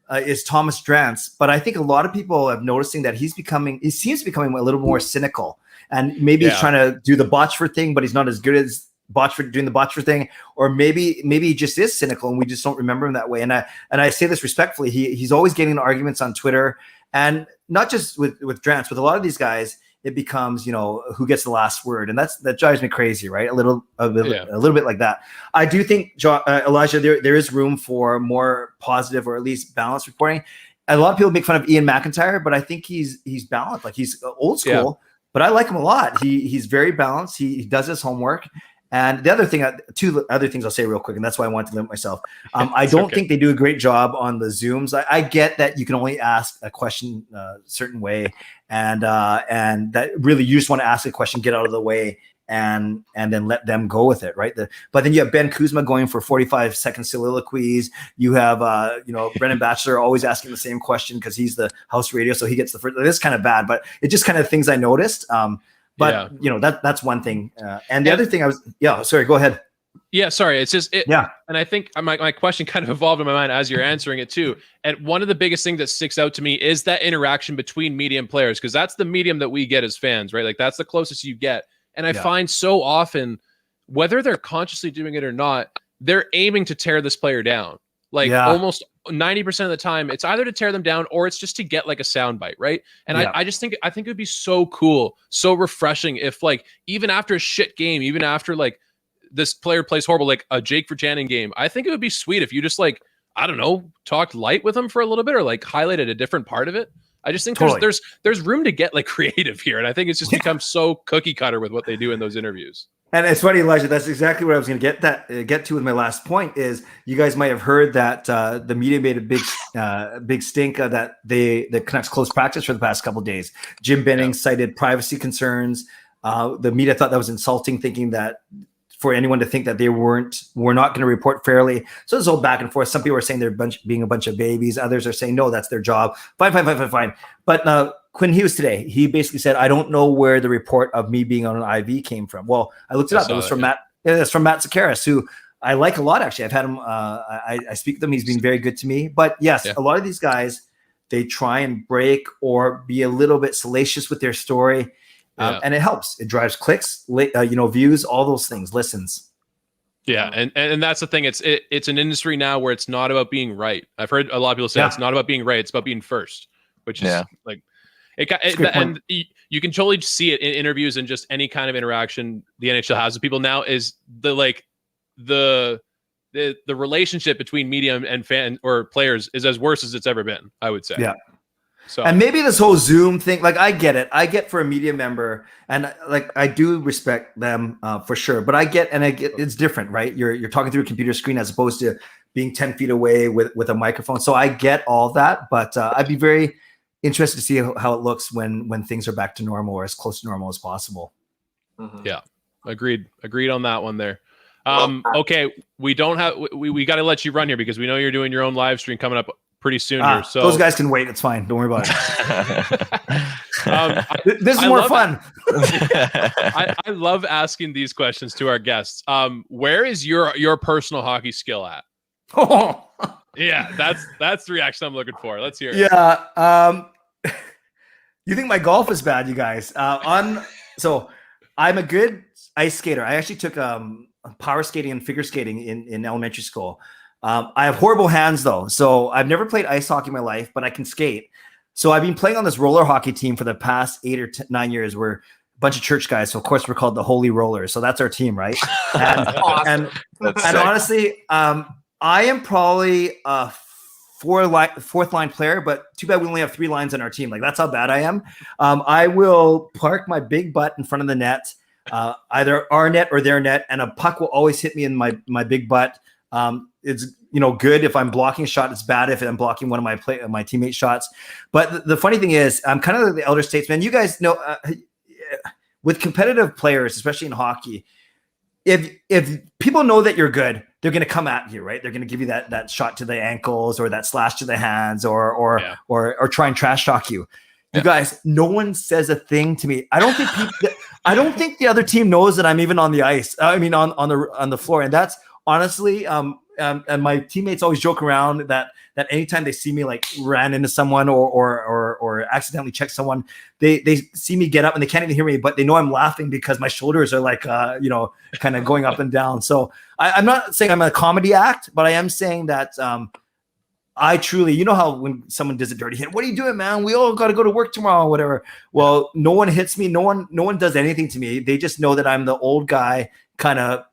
is Thomas Drance, but I think a lot of people are noticing that he seems to be becoming a little more cynical, and maybe he's trying to do the Botchford thing, but he's not as good as Botchford doing the Botchford thing, or maybe he just is cynical and we just don't remember him that way. And I say this respectfully, he's always getting in arguments on Twitter, and not just with Drance, with a lot of these guys. It becomes, who gets the last word, and that drives me crazy, right? A little bit like that. I do think, Elijah, there is room for more positive or at least balanced reporting. A lot of people make fun of Ian McIntyre, but I think he's balanced. Like, he's old school, but I like him a lot. He's very balanced. He does his homework. And the other thing, two other things I'll say real quick, and that's why I wanted to limit myself. I don't think they do a great job on the Zooms. I get that you can only ask a question a certain way, and that really you just want to ask a question, get out of the way, and then let them go with it, right? But then you have Ben Kuzma going for 45-second soliloquies. You have Brendan Batchelor always asking the same question because he's the house radio, so he gets the first. This is kind of bad, but it's just kind of things I noticed. But that's one thing. And the other thing sorry, go ahead.
Yeah, sorry. It's just And I think my question kind of evolved in my mind as you're answering it too. And one of the biggest things that sticks out to me is that interaction between media and players, because that's the medium that we get as fans, right? Like, that's the closest you get. And I find so often, whether they're consciously doing it or not, they're aiming to tear this player down. Like, almost 90% of the time, it's either to tear them down or it's just to get like a soundbite, right? And I think it would be so cool, so refreshing if, like, even after a shit game, even after like this player plays horrible, like a Jake Virtanen game, I think it would be sweet if you just, like, I don't know, talked light with him for a little bit or like highlighted a different part of it. I just think there's room to get like creative here, and I think it's just become so cookie cutter with what they do in those interviews.
And it's funny, Elijah, that's exactly what I was going to get to with my last point is you guys might have heard that the media made a big stink that the Canucks closed practice for the past couple of days. Jim Benning cited privacy concerns. The media thought that was insulting, thinking that for anyone to think that they were not going to report fairly. So this whole back and forth. Some people are saying they're being a bunch of babies. Others are saying, no, that's their job. Fine. But Quinn Hughes today, he basically said, I don't know where the report of me being on an IV came from. Well, I looked it up. It was from Matt. It's from Matt Zakaris, who I like a lot, actually. I've had him. I speak with him. He's been very good to me. But yes, a lot of these guys, they try and break or be a little bit salacious with their story. And it helps. It drives clicks, views, all those things, listens.
Yeah, and that's the thing. It's an industry now where it's not about being right. I've heard a lot of people say it's not about being right. It's about being first, which is like and you can totally see it in interviews and just any kind of interaction the NHL has with people now. Is the relationship between media and fan or players is as worse as it's ever been, I would say. Yeah. So, and
maybe this whole Zoom thing, like, I get it. I get for a media member, and like I do respect them for sure. But I get it's different, right? You're talking through a computer screen as opposed to being 10 feet away with a microphone. So I get all that, but I'd be very interested to see how it looks when things are back to normal or as close to normal as possible.
Mm-hmm. Yeah, agreed on that one there. Okay, we don't have we got to let you run here because we know you're doing your own live stream coming up pretty soon here. So
those guys can wait. It's fine. Don't worry about it. This is more fun.
I love asking these questions to our guests. Where is your personal hockey skill at? Yeah, that's the reaction I'm looking for. Let's hear it.
Yeah. You think my golf is bad, you guys? So I'm a good ice skater. I actually took power skating and figure skating in elementary school. I have horrible hands though, so I've never played ice hockey in my life, but I can skate. So I've been playing on this roller hockey team for the past 8 or 9 years. We're a bunch of church guys, so of course we're called the Holy Rollers. So that's our team, right? And,
Awesome.
and honestly, I am probably a fourth line player, but too bad we only have 3 lines on our team. Like that's how bad I am. I will park my big butt in front of the net, either our net or their net, and a puck will always hit me in my big butt. It's good if I'm blocking a shot. It's bad if I'm blocking one of my teammates' shots. But the funny thing is, I'm kind of like the elder statesman. You guys know, with competitive players, especially in hockey, if people know that you're good, they're going to come at you, right? They're going to give you that shot to the ankles or that slash to the hands or try and trash talk you. You guys, no one says a thing to me. I don't think the other team knows that I'm even on the ice. I mean, on the floor, and that's honestly, and my teammates always joke around that anytime they see me like ran into someone or accidentally check someone, they see me get up and they can't even hear me, but they know I'm laughing because my shoulders are like kind of going up and down. So I'm not saying I'm a comedy act, but I am saying that I truly, how when someone does a dirty hit, what are you doing, man? We all got to go to work tomorrow or whatever. Well, no one hits me. No one does anything to me. They just know that I'm the old guy kind of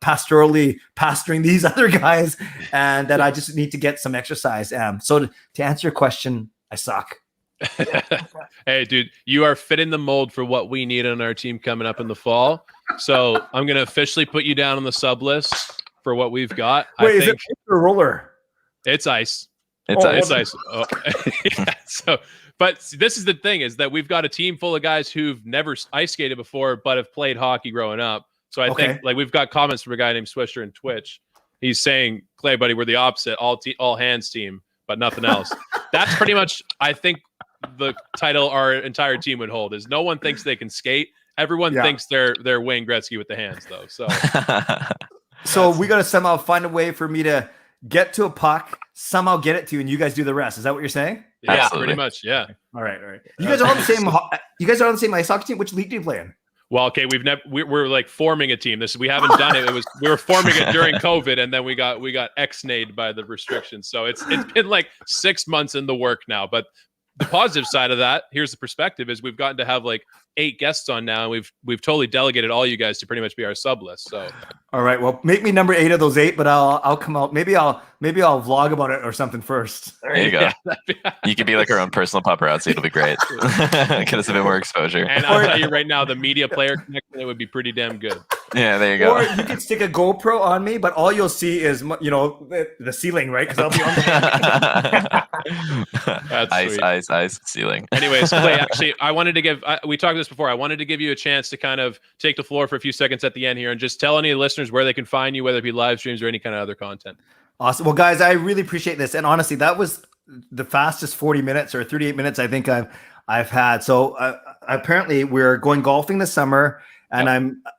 pastorally pastoring these other guys, and that I just need to get some exercise. So to answer your question, I suck.
Hey, dude, you are fitting the mold for what we need on our team coming up in the fall. So I'm going to officially put you down on the sub list for what we've got.
Wait, is it a roller?
It's ice.
It's
ice. Oh. Yeah, so, but this is the thing, is that we've got a team full of guys who've never ice skated before, but have played hockey growing up. So I think like we've got comments from a guy named Swisher in Twitch. He's saying, Clay, buddy, we're the opposite, all hands team, but nothing else. That's pretty much, I think, the title our entire team would hold, is no one thinks they can skate. Everyone thinks they're Wayne Gretzky with the hands, though. So
we got to somehow find a way for me to get to a puck, somehow get it to you, and you guys do the rest. Is that what you're saying?
Yeah,
absolutely.
pretty much. Yeah.
All right. You guys are on the same. You guys are on the same ice hockey team. Which league do you play in?
Well, okay, we're like forming a team. We haven't done it. We were forming it during COVID, and then we got ex-nayed by the restrictions. So it's been like 6 months in the work now. But the positive side of that, here's the perspective, is we've gotten to have like 8 guests on now, and we've totally delegated all you guys to pretty much be our sub list. So
all right, well, make me number 8 of those 8, but I'll come out. Maybe I'll vlog about it or something first.
There you go. You could be like our own personal paparazzi. It'll be great. Get us a bit more exposure.
And I'll tell you right now, the media player connection, it would be pretty damn good.
Yeah, there you go.
Or you can stick a GoPro on me, but all you'll see is the ceiling, right? Because I'll be on
the
ice ceiling.
Anyways, Clay, actually, I wanted to give. We talked this before. I wanted to give you a chance to kind of take the floor for a few seconds at the end here, and just tell any listeners where they can find you, whether it be live streams or any kind of other content.
Awesome. Well, guys, I really appreciate this, and honestly, that was the fastest 40 minutes or 38 minutes I think I've had. So apparently, we're going golfing this summer. And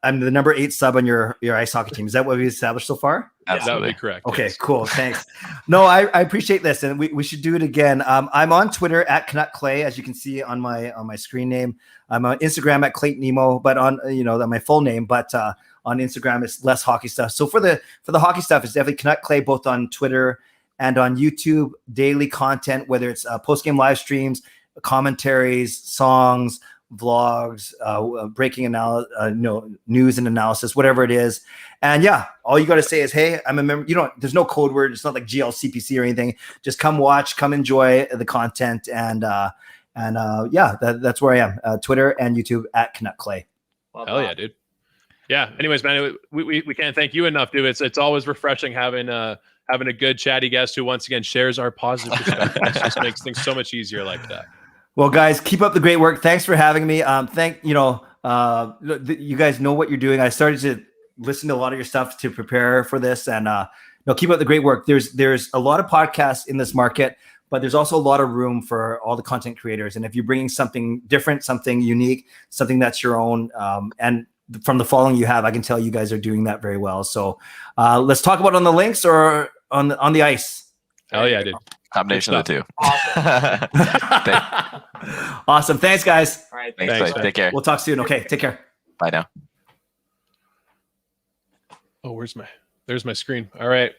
I'm the number 8 sub on your ice hockey team. Is that what we established so far?
Absolutely. That would be correct.
Okay,
yes.
Cool. Thanks. No, I appreciate this, and we should do it again. I'm on Twitter at Canuck Clay, as you can see on my screen name. I'm on Instagram at Clayton Nemo, but on my full name. But on Instagram, it's less hockey stuff. So for the hockey stuff, it's definitely Canuck Clay, both on Twitter and on YouTube. Daily content, whether it's post game live streams, commentaries, songs, vlogs, breaking news and analysis, whatever it is. And all you got to say is, hey, I'm a member. There's no code word. It's not like GLCPC or anything. Just come watch, come enjoy the content. And that's where I am. Twitter and YouTube at Canuck Clay.
Hell yeah, dude. Yeah. Anyways, man, we can't thank you enough, dude. It's always refreshing having a good chatty guest who once again shares our positive perspective. It just makes things so much easier like that.
Well, guys, keep up the great work. Thanks for having me. You guys know what you're doing. I started to listen to a lot of your stuff to prepare for this, and keep up the great work. There's a lot of podcasts in this market, but there's also a lot of room for all the content creators. And if you're bringing something different, something unique, something that's your own, and from the following you have, I can tell you guys are doing that very well. So let's talk about on the links or on the ice.
Hell yeah, dude.
Combination of the two.
Awesome.
Awesome. Thanks, guys.
All right.
Thanks,
Thanks,
Clay. Take care.
We'll talk soon. Okay, take care.
Bye now.
Oh, there's my screen. All right.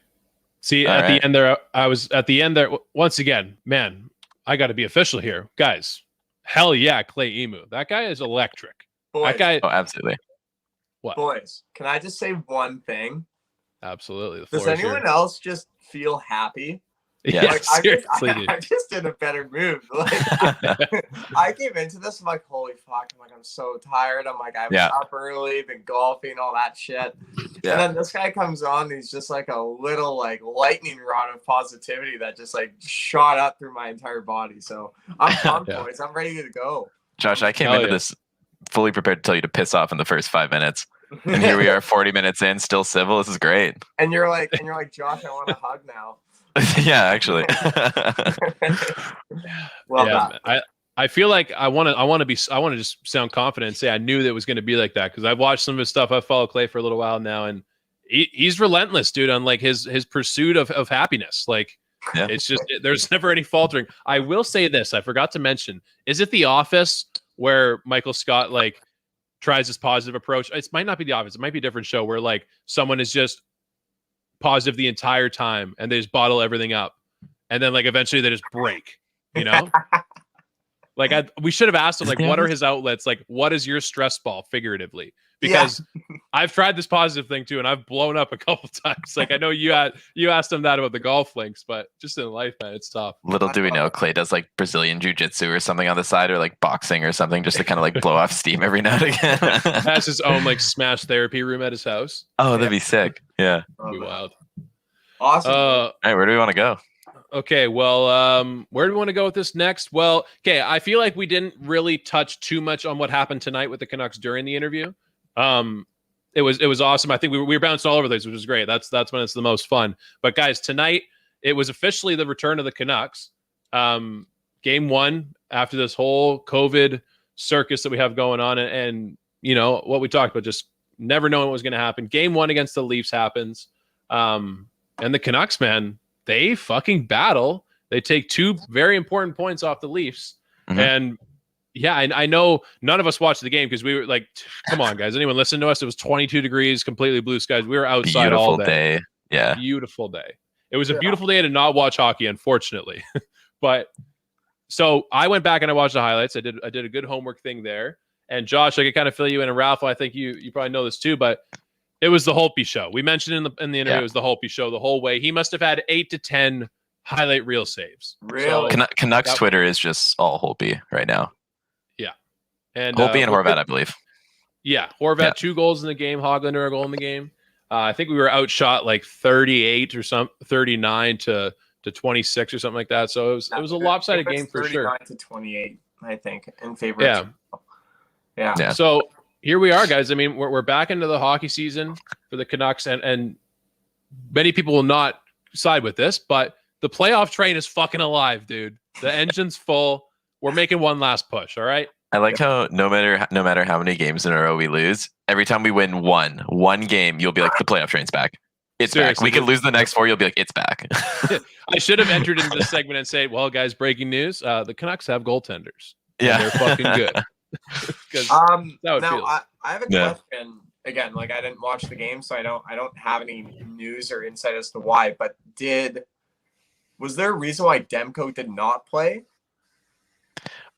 See,
All
at
right.
the end there, I was at the end there. Once again, man, I got to be official here. Guys, hell yeah, Clay Emu. That guy is electric.
Boys,
That guy,
Oh, absolutely.
what?
boys, can I just say one thing?
Absolutely. The
Does
floor is
anyone
yours.
else just feel happy?
Yeah.
Yeah,
Like,
seriously, dude.
I'm just in a better mood. Like, I came into this, I'm like, holy fuck. I'm like, I'm so tired. I'm like, I was
Yeah.
up early, been golfing, all that shit.
Yeah.
And then this guy comes on, he's just like a little like lightning rod of positivity that just like shot up through my entire body. So I'm pumped,
Yeah.
boys. I'm ready to go.
Josh, I came
Hell
into
yeah.
this fully prepared to tell you to piss off in the first 5 minutes. And here we are 40 minutes in, still civil. This is great.
And you're like, Josh, I want a hug now.
Yeah, actually.
Well
Yeah,
done.
I feel like I want to just sound confident and say I knew that it was going to be like that because I've watched some of his stuff. I've followed Clay for a little while now, and he's relentless, dude, on like his pursuit of happiness. Like
Yeah.
it's just there's never any faltering. I will say this: I forgot to mention. Is it The Office where Michael Scott like tries this positive approach? It might not be The Office. It might be a different show where like someone is just positive the entire time and they just bottle everything up, and then like eventually they just break. You know. Like we should have asked him, like, what are his outlets? Like, what is your stress ball, figuratively? Because I've tried this positive thing too, and I've blown up a couple times. Like I know you asked him that about the golf links, but just in life, man, it's tough.
Little do we know, Clay does like Brazilian jiu-jitsu or something on the side, or like boxing or something, just to kind of like blow off steam every now and again.
Has his own like smash therapy room at his house.
Oh, that'd be sick. Yeah.
It'd be wild.
Awesome.
All right, where do we want to go?
Okay, well, where do we want to go with this next? Well, okay, I feel like we didn't really touch too much on what happened tonight with the Canucks during the interview. It was awesome. I think we were bouncing all over this, which was great. That's when it's the most fun. But guys, tonight it was officially the return of the Canucks. Game one after this whole COVID circus that we have going on, and you know what we talked about, just never knowing what was going to happen. Game one against the Leafs happens, and the Canucks, man, they fucking battle. They take two very important points off the Leafs.
Mhm.
And yeah, I know none of us watched the game because we were like, come on, guys. Anyone listen to us? It was 22 degrees, completely blue skies. We were outside all
Beautiful
day.
day. Yeah.
Beautiful day. It was a beautiful day to not watch hockey, unfortunately. But so I went back and I watched the highlights. I did a good homework thing there. And Josh, I could kind of fill you in. And Ralph, I think you probably know this too, but it was the Holtby show. We mentioned in the interview,
Yeah.
it was the Holtby show the whole way. He must have had 8 to 10 highlight reel saves.
Really?
Canucks
Yep.
Twitter is just all Holtby right now.
And
Holtby and Horvat, I believe.
Yeah, Horvat,
Yeah.
2 goals in the game. Hoglander, a goal in the game. I think we were outshot like 38 or 39 to 26 or something like that. So it was a lopsided game for sure.
39 to 28, I think, in favor.
Yeah.
Of yeah.
Yeah.
So here we are, guys. I mean, we're back into the hockey season for the Canucks, and many people will not side with this, but the playoff train is fucking alive, dude. The engine's full. We're making one last push. All right.
I like how no matter how many games in a row we lose, every time we win one game, you'll be like, the playoff train's back. It's back.
Seriously,
We could lose the next 4, you'll be like, it's back.
I should have entered into this segment and say, well, guys, breaking news. The Canucks have goaltenders. And
Yeah.
they're fucking good. 'Cause
Now
how it feels.
I have a
Yeah.
question. Again, like I didn't watch the game, so I don't have any news or insight as to why. But was there a reason why Demko did not play?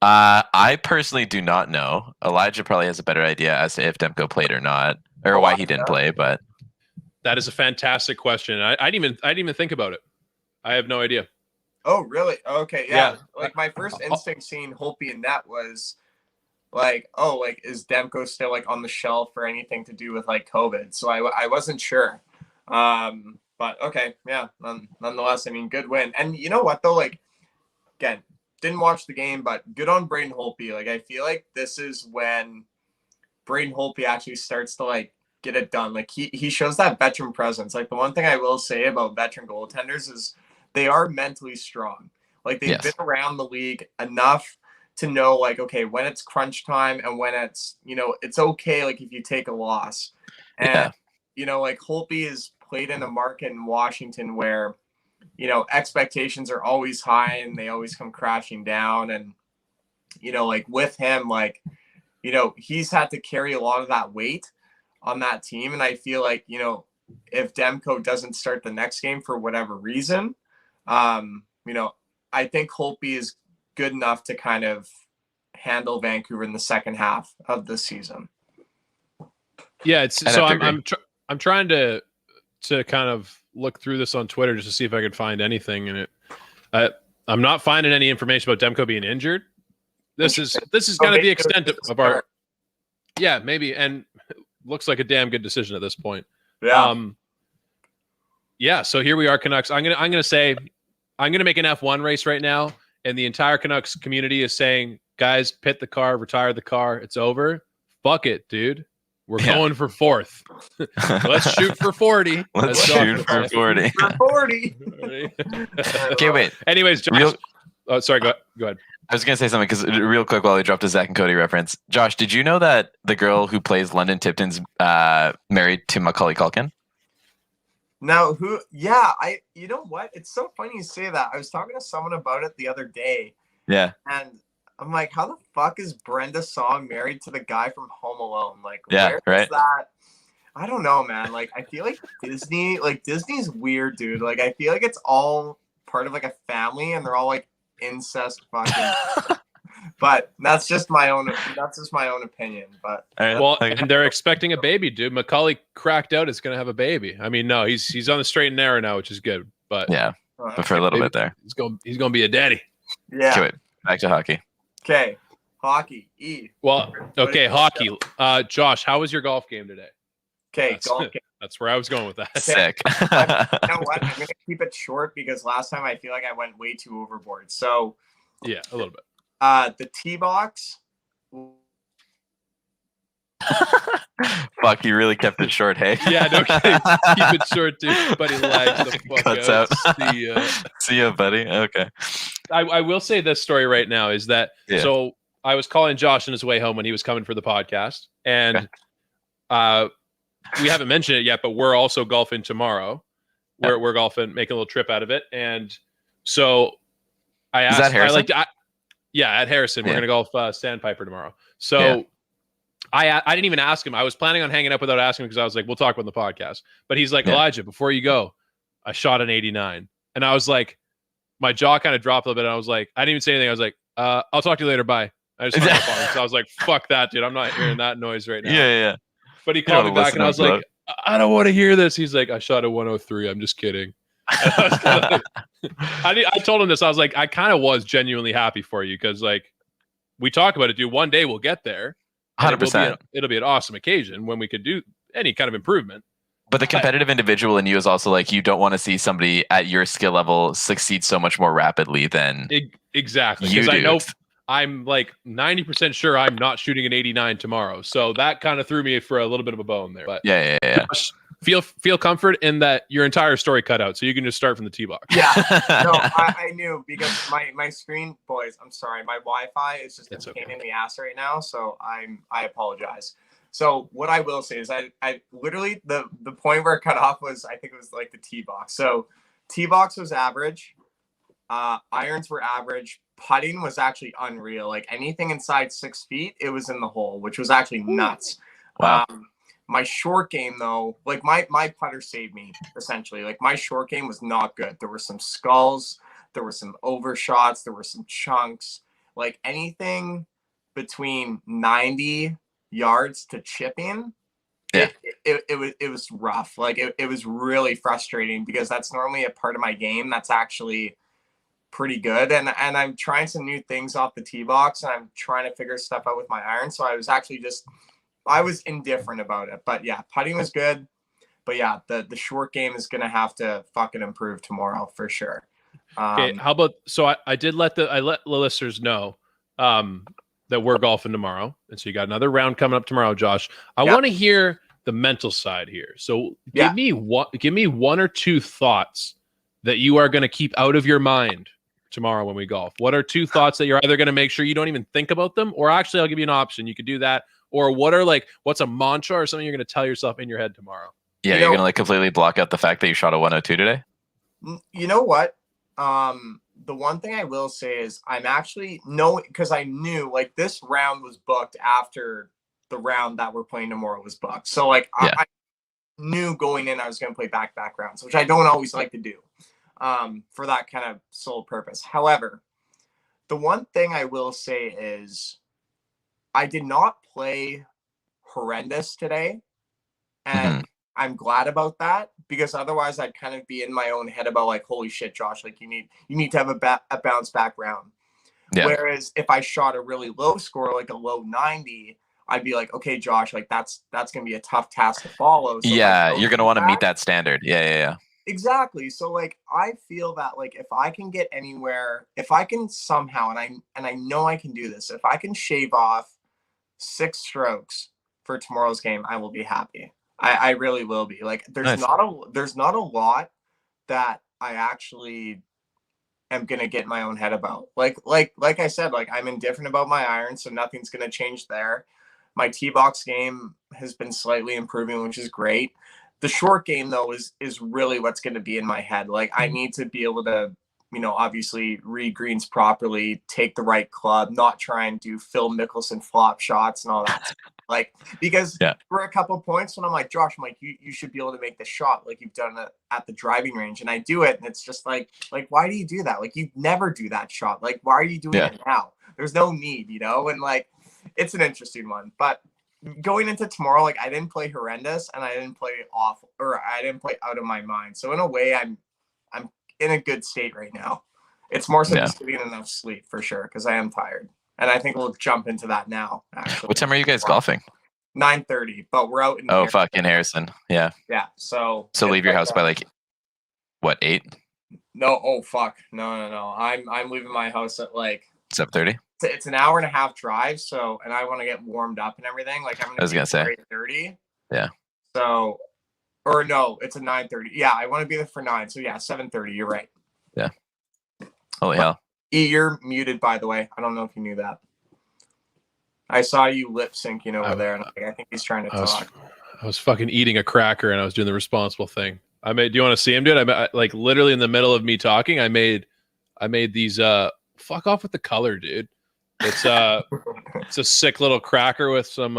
I personally do not know. Elijah probably has a better idea as to if Demko played or not, or why he didn't play. But
That is a fantastic question. I didn't even think about it. I have no idea.
Oh, really? Okay, yeah.
Yeah.
Like my first instinct seeing Holtby in net was like, oh, like is Demko still like on the shelf or anything to do with like COVID? So I wasn't sure. But okay, yeah. Nonetheless, I mean, good win. And you know what though? Like, again, didn't watch the game, but good on Braden Holtby. Like, I feel like this is when Braden Holtby actually starts to like get it done. Like he shows that veteran presence. Like the one thing I will say about veteran goaltenders is they are mentally strong. Like they've
Yes.
been around the league enough to know like, okay, when it's crunch time and when it's, it's okay. Like if you take a loss and,
Yeah.
like Holtby is played in a market in Washington where expectations are always high and they always come crashing down. And, like with him, like, he's had to carry a lot of that weight on that team. And I feel like, if Demko doesn't start the next game for whatever reason, I think Holtby is good enough to kind of handle Vancouver in the second half of the season.
Yeah, I'm trying to kind of look through this on Twitter just to see if I could find anything in it. I'm not finding any information about Demko being injured. This is kind of the extent of our. Yeah, maybe, and looks like a damn good decision at this point.
Yeah.
Yeah. So here we are, Canucks. I'm gonna say I'm gonna make an F1 race right now, and the entire Canucks community is saying, guys, pit the car, retire the car. It's over. Fuck it, dude. We're going for fourth. Let's shoot for 40.
Let's shoot for 40.
For 40.
Okay, wait.
Anyways, Josh. Sorry. Go ahead.
I was gonna say something because real quick while we dropped a Zach and Cody reference. Josh, did you know that the girl who plays London Tipton's married to Macaulay Culkin?
Now, who? Yeah, you know what? It's so funny you say that. I was talking to someone about it the other day.
Yeah.
And I'm like, how the fuck is Brenda Song married to the guy from Home Alone? Like,
yeah,
where is that? I don't know, man. Like, I feel like Disney's weird, dude. Like, I feel like it's all part of like a family, and they're all like incest fucking. But that's just my own opinion. But
well, and they're expecting a baby, dude. Macaulay cracked out is gonna have a baby. I mean, no, he's on the straight and narrow now, which is good. But
yeah, but for a little bit there,
he's gonna be a daddy.
Yeah.
Okay, wait, back to hockey.
Okay, hockey. E.
Well, okay, hockey. Josh, how was your golf game today?
Okay, golf game.
That's where I was going with that.
Sick.
You know what? I'm gonna keep it short because last time I feel like I went way too overboard. So
yeah, a little bit.
The tee box.
Fuck, you really kept it short, hey?
Yeah, no kidding. Keep it short, dude. Buddy lags the fuck
Cuts
out.
out. See ya, buddy. Okay.
I will say this story right now is that so I was calling Josh on his way home when he was coming for the podcast, and we haven't mentioned it yet, but we're also golfing tomorrow. We're golfing, making a little trip out of it, and so I asked.
Is that Harrison?
At Harrison. We're gonna golf Sandpiper tomorrow. So I didn't even ask him. I was planning on hanging up without asking him because I was like, we'll talk about the podcast. But he's like, Elijah, before you go, I shot an 89, and I was like, my jaw kind of dropped a little bit. And I was like, I didn't even say anything. I was like, I'll talk to you later. Bye. I just hung up on him. So I was like, fuck that, dude. I'm not hearing that noise right now.
Yeah.
But he called me back, and I was like, I don't want to hear this. He's like, I shot a 103. I'm just kidding. I told him this. I was like, I kind of was genuinely happy for you because, like, we talk about it, dude. One day we'll get there.
100%.
It'll be an awesome occasion when we could do any kind of improvement.
But the competitive individual in you is also like, you don't want to see somebody at your skill level succeed so much more rapidly than
exactly.
You
Because
do.
I know I'm like 90% sure I'm not shooting an 89 tomorrow. So that kind of threw me for a little bit of a bone there. But
yeah.
Josh, feel comfort in that your entire story cut out, so you can just start from the tee box.
Yeah, no, I knew because my screen, boys. I'm sorry, my Wi-Fi is just a pain in the ass right now. So I apologize. So what I will say is I literally the point where it cut off was I think it was like the tee box. So tee box was average, irons were average, putting was actually unreal. Like anything inside 6 feet, it was in the hole, which was actually nuts.
Wow.
My short game though, like my putter saved me essentially. Like my short game was not good. There were some skulls, there were some overshots, there were some chunks. Like anything between 90 yards to chipping, it was rough. Like it was really frustrating because that's normally a part of my game that's actually pretty good. And I'm trying some new things off the tee box, and I'm trying to figure stuff out with my iron. So I was indifferent about it. But yeah, putting was good. But yeah, the short game is gonna have to fucking improve tomorrow for sure.
Okay, how about so I let the listeners know that we're golfing tomorrow, and so you got another round coming up tomorrow, Josh. I want to hear the mental side here. So give me one or two thoughts that you are going to keep out of your mind tomorrow when we golf. What are two thoughts that you're either going to make sure you don't even think about them, or actually I'll give you an option. You could do that. Or what's a mantra or something you're going to tell yourself in your head tomorrow?
Yeah, you're going to like completely block out the fact that you shot a 102 today?
You know what? The one thing I will say is I'm actually because I knew like this round was booked after the round that we're playing tomorrow was booked. So like I knew going in I was going to play back-to-back rounds, which I don't always like to do for that kind of sole purpose. However, the one thing I will say is I did not play horrendous today, and I'm glad about that, because otherwise I'd kind of be in my own head about like, holy shit, Josh, like you need to have a bounce back round. Yeah. Whereas if I shot a really low score, like a low 90, I'd be like, okay, Josh, like that's going to be a tough task to follow. So
yeah, you're going to want to meet that standard. Yeah.
Exactly. So like I feel that like if I can get anywhere, if I can somehow, and I know I can do this, if I can shave off 6 strokes for tomorrow's game, I will be happy. I really will be. Like there's not a lot that I actually am gonna get in my own head about. Like I said, like I'm indifferent about my iron, so nothing's gonna change there. My tee box game has been slightly improving, which is great. The short game though is really what's gonna be in my head. Like I need to be able to, obviously read greens properly, take the right club, not try and do Phil Mickelson flop shots and all that. Like, because for a couple of points when I'm like, Josh, I'm like, you should be able to make the shot like you've done it at the driving range. And I do it. And it's just like, why do you do that? Like, you never do that shot. Like, why are you doing it now? There's no need, And like, it's an interesting one. But going into tomorrow, like, I didn't play horrendous and I didn't play awful, or I didn't play out of my mind. So in a way, I'm in a good state right now. It's more so just getting enough sleep for sure, because I am tired. And I think we'll jump into that now, actually.
What time are you guys golfing?
9:30, but we're out in
Harrison. Fucking Harrison. Yeah.
Yeah. So
leave your house by like what, 8?
No, oh fuck. No. I'm leaving my house at like
7:30.
It's an hour and a half drive, so and I want to get warmed up and everything. Like I was gonna say 8:30.
Yeah.
So or no, it's a 9:30. Yeah, I want to be there for 9. So yeah, 7:30. You're right.
Yeah. Holy hell.
E, you're muted, by the way. I don't know if you knew that. I saw you lip syncing over there, and I think he's trying to talk.
I was fucking eating a cracker, and I was doing the responsible thing. Do you want to see him, dude? I like literally in the middle of me talking, I made these. Fuck off with the color, dude. It's it's a sick little cracker with some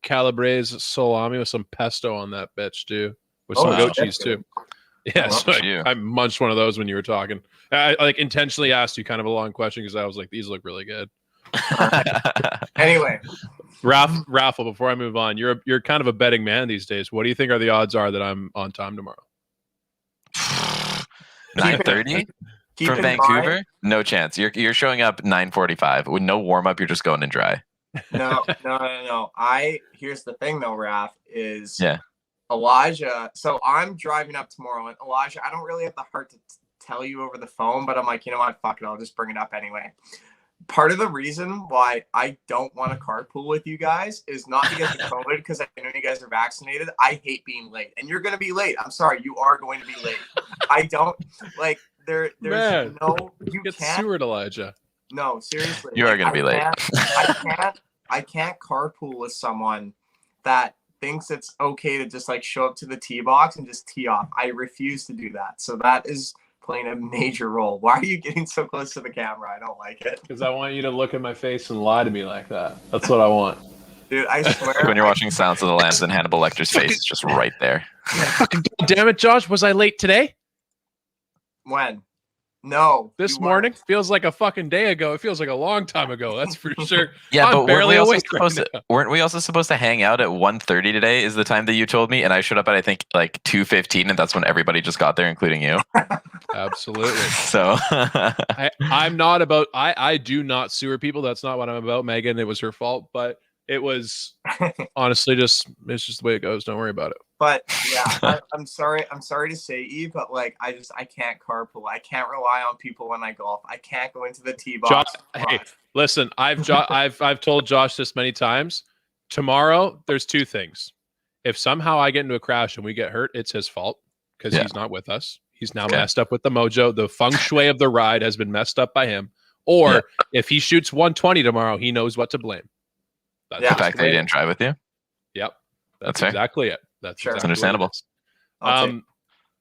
calabrese salami with some pesto on that bitch, too, with some goat cheese too. Yeah, so I munched one of those when you were talking. I like intentionally asked you kind of a long question because I was like, these look really good.
Anyway,
Raffle, before I move on, you're kind of a betting man these days. What do you think are the odds are that I'm on time tomorrow?
9:30 from Vancouver? No chance. You're showing up 9:45 with no warm up. You're just going in dry.
No. Here's the thing though, Raph, is Elijah. So I'm driving up tomorrow, and Elijah, I don't really have the heart to tell you over the phone, but I'm like, you know what? Fuck it. I'll just bring it up anyway. Part of the reason why I don't want to carpool with you guys is not because of COVID, because I know you guys are vaccinated. I hate being late, and you're going to be late. I'm sorry. You are going to be late. I don't like there's
Man,
no, you
get
can't.
Seward, Elijah.
No, seriously.
You are going to be late.
I can't carpool with someone that thinks it's okay to just like show up to the tee box and just tee off. I refuse to do that. So that is playing a major role. Why are you getting so close to the camera? I don't like it.
Because I want you to look at my face and lie to me like that. That's what I want.
Dude, I swear.
When you're watching Silence of the Lambs and Hannibal Lecter's face is just right there.
Fucking damn it, Josh. Was I late today?
When? No.
This morning? Feels like a fucking day ago. It feels like a long time ago. That's for sure.
Yeah,
I'm
but
barely awake right now.
Weren't we also supposed to hang out at 1:30 today is the time that you told me? And I showed up at, I think, like 2:15, and that's when everybody just got there, including you.
Absolutely.
So
I'm not about, I do not sewer people. That's not what I'm about, Megan. It was her fault, but it was honestly it's just the way it goes. Don't worry about it.
But yeah, I'm sorry to say, Eve, but like I can't carpool. I can't rely on people when I golf. I can't go into the tee box.
Hey, listen, I've told Josh this many times. Tomorrow, there's 2 things. If somehow I get into a crash and we get hurt, it's his fault because he's not with us. He's now messed up with the mojo. The feng shui of the ride has been messed up by him. Or if he shoots 120 tomorrow, he knows what to blame.
That's the fact that he didn't drive with you.
Yep,
that's
exactly it. That's
sure.
That's understandable.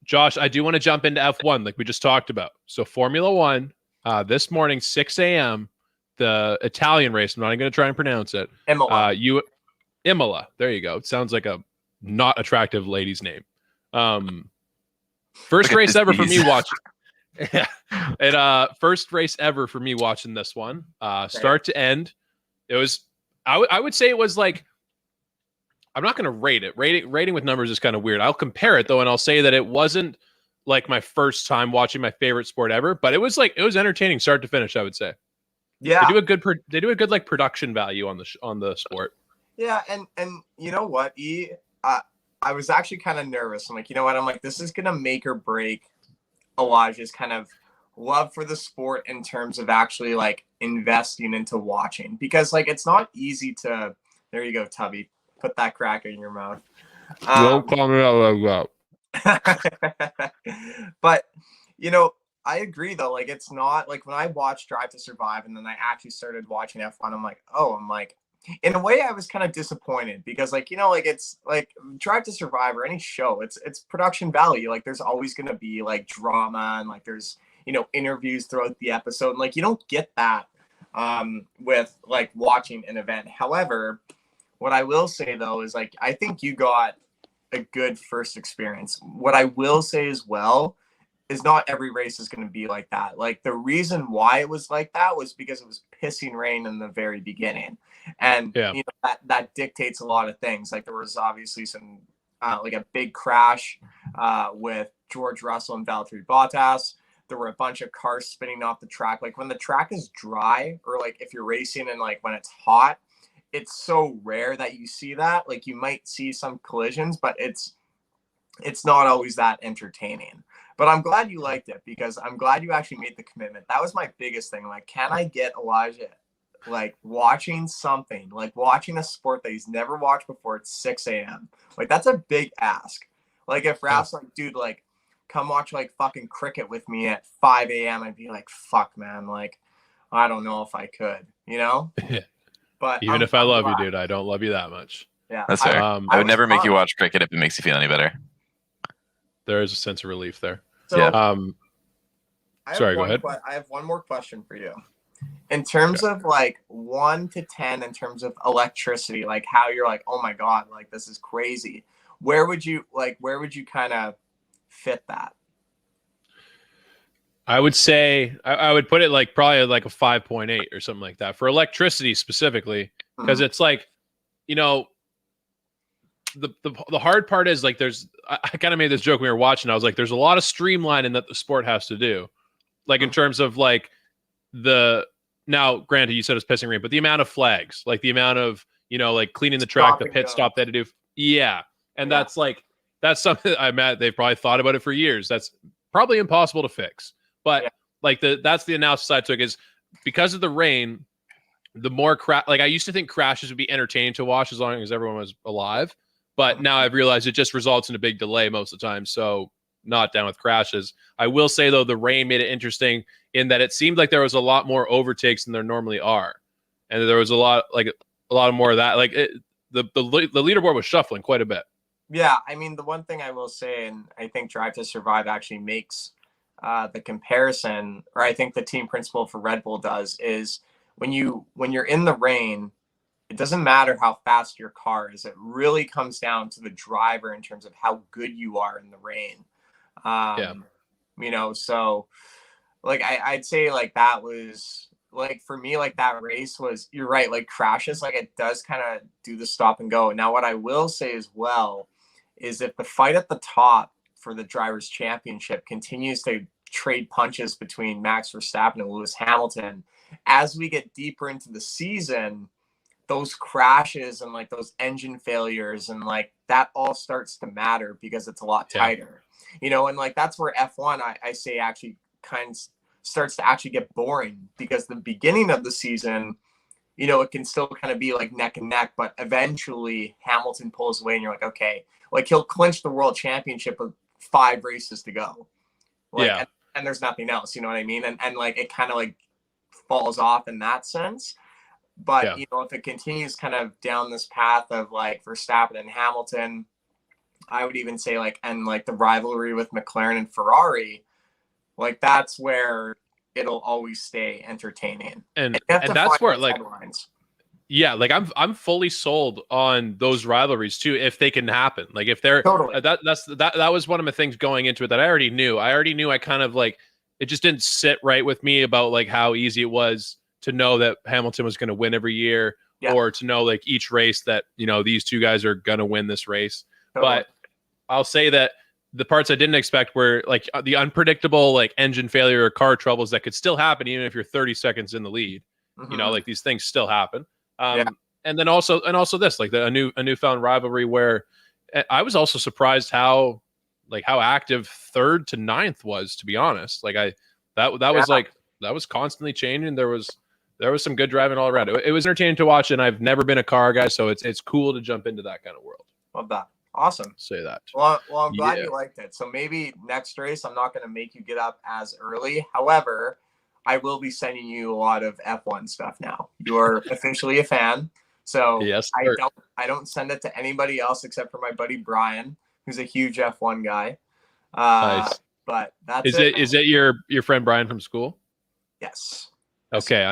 Josh, I do want to jump into F1 like we just talked about. So Formula One, this morning, 6 a.m., the Italian race. I'm not even going to try and pronounce it.
Imola.
Imola. There you go. It sounds like a not attractive lady's name. First race ever for me watching. Yeah. And first race ever for me watching this one. Start to end. It was I would say it was like, I'm not going to rate it. Rating with numbers is kind of weird. I'll compare it though, and I'll say that it wasn't like my first time watching my favorite sport ever, but it was entertaining start to finish, I would say.
Yeah.
They do a good like production value on the sport.
Yeah, and you know what, I was actually kind of nervous. I'm like, you know what? I'm like, this is gonna make or break Elijah's kind of love for the sport in terms of actually like investing into watching, because like it's not easy to. There you go, Tubby. Put that cracker in your mouth.
Don't call me out like
that. But you know, I agree though. Like it's not like when I watched Drive to Survive and then I actually started watching F1. I'm like, in a way I was kind of disappointed because like, you know, like it's like Drive to Survive or any show, it's production value. Like there's always going to be like drama and like there's, you know, interviews throughout the episode. And like, you don't get that with like watching an event. However, what I will say though is like, I think you got a good first experience. What I will say as well is not every race is going to be like that. Like the reason why it was like that was because it was pissing rain in the very beginning. And you know, that dictates a lot of things. Like there was obviously some like a big crash with George Russell and Valtteri Bottas. There were a bunch of cars spinning off the track. Like when the track is dry, or like if you're racing and like when it's hot, it's so rare that you see that. Like you might see some collisions, but it's not always that entertaining. But I'm glad you liked it because I'm glad you actually made the commitment. That was my biggest thing. Like, can I get Elijah like watching something, like watching a sport that he's never watched before at 6 a.m.? Like that's a big ask. Like if Ralph's like, dude, like come watch like fucking cricket with me at 5 a.m. I'd be like, fuck man, like I don't know if I could, you know? But
even if I love you, dude, I don't love you that much.
Yeah,
that's fair. I would never make you watch cricket if it makes you feel any better.
There is a sense of relief there.
So,
yeah.
Sorry, go ahead.
I have one more question for you. In terms of like 1 to 10, in terms of electricity, like how you're like, oh my God, like this is crazy. Where would you kind of fit that?
I would say I would put it like probably like a 5.8 or something like that for electricity specifically, because it's like, you know, the hard part is like I kind of made this joke when we were watching. I was like, there's a lot of streamlining that the sport has to do, like in terms of like now granted you said it's pissing rain, but the amount of flags, like the amount of, you know, like cleaning the track, the pit stop they had to do. Yeah. And that's something they've probably thought about it for years. That's probably impossible to fix. But like that's the analysis I took is because of the rain, the more like I used to think crashes would be entertaining to watch as long as everyone was alive. But now I've realized it just results in a big delay most of the time. So not down with crashes. I will say though, the rain made it interesting in that it seemed like there was a lot more overtakes than there normally are. And there was a lot more of that. Like the leaderboard was shuffling quite a bit. Yeah.
I mean, the one thing I will say, and I think Drive to Survive actually makes the comparison, or I think the team principle for Red Bull does, is when you're in the rain, it doesn't matter how fast your car is. It really comes down to the driver in terms of how good you are in the rain. You know, so like I'd say like that was like for me, like that race was, you're right, like crashes, like it does kind of do the stop and go. Now, what I will say as well is if the fight at the top for the drivers' championship continues to trade punches between Max Verstappen and Lewis Hamilton, as we get deeper into the season, those crashes and like those engine failures and like that all starts to matter because it's a lot tighter, you know, and like that's where F1 I say actually kind of starts to actually get boring, because the beginning of the season, you know, it can still kind of be like neck and neck, but eventually Hamilton pulls away and you're like, okay, like he'll clinch the world championship with 5 races to go. Like, and there's nothing else, you know what I mean? And like it kind of like falls off in that sense. But, you know, if it continues kind of down this path of like Verstappen and Hamilton, I would even say like, and like the rivalry with McLaren and Ferrari, like that's where it'll always stay entertaining.
And
you have to
that's
find
where
those
like
headlines.
yeah, like I'm fully sold on those rivalries too if they can happen. Like if they're
Totally.
that was one of the things going into it that I already knew. I kind of like it just didn't sit right with me about like how easy it was to know that Hamilton was going to win every year or to know like each race that, you know, these two guys are going to win this race.
Totally.
But I'll say that the parts I didn't expect were like the unpredictable like engine failure or car troubles that could still happen even if you're 30 seconds in the lead. You know, like these things still happen. And then also this like a newfound rivalry where I was also surprised how active 3rd to 9th was, to be honest. Like that was like that was constantly changing. There was some good driving all around. It was entertaining to watch, and I've never been a car guy, so it's cool to jump into that kind of world.
Love that. Awesome.
Say that.
Well, I'm glad you liked it. So maybe next race, I'm not going to make you get up as early. However, I will be sending you a lot of F1 stuff now. You are officially a fan. So
yes,
I don't send it to anybody else except for my buddy Brian, who's a huge F1 guy.
Nice.
But that's
is it your friend Brian from school?
Yes.
Okay,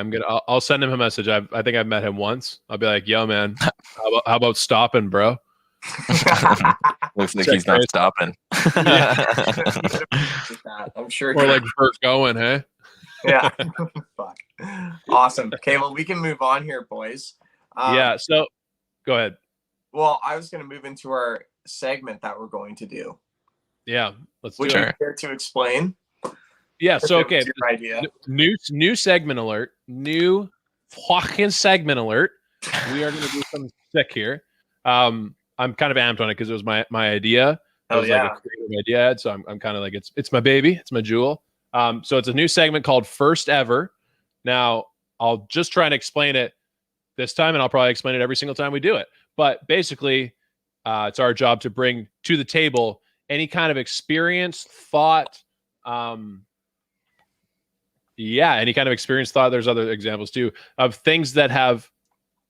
I'll send him a message. I think I've met him once. I'll be like, yo man, how about stopping, bro?
Looks like he's not stopping.
I'm sure.
Or like Bert going, hey?
Yeah. Fuck. Awesome. Okay, well, we can move on here, boys.
Yeah, so go ahead.
Well, I was going to move into our segment that we're going to do.
Yeah, let's do
Would
it.
you care to explain?
Yeah, so okay.
Your idea.
New segment alert. New fucking segment alert. We are going to do something sick here. I'm kind of amped on it because it was my idea. It was like a creative idea, so I'm kind of like it's my baby, it's my jewel. So it's a new segment called First Ever. Now, I'll just try and explain it this time, and I'll probably explain it every single time we do it. But basically, it's our job to bring to the table any kind of experience, thought, any kind of experience, thought. There's other examples too of things that have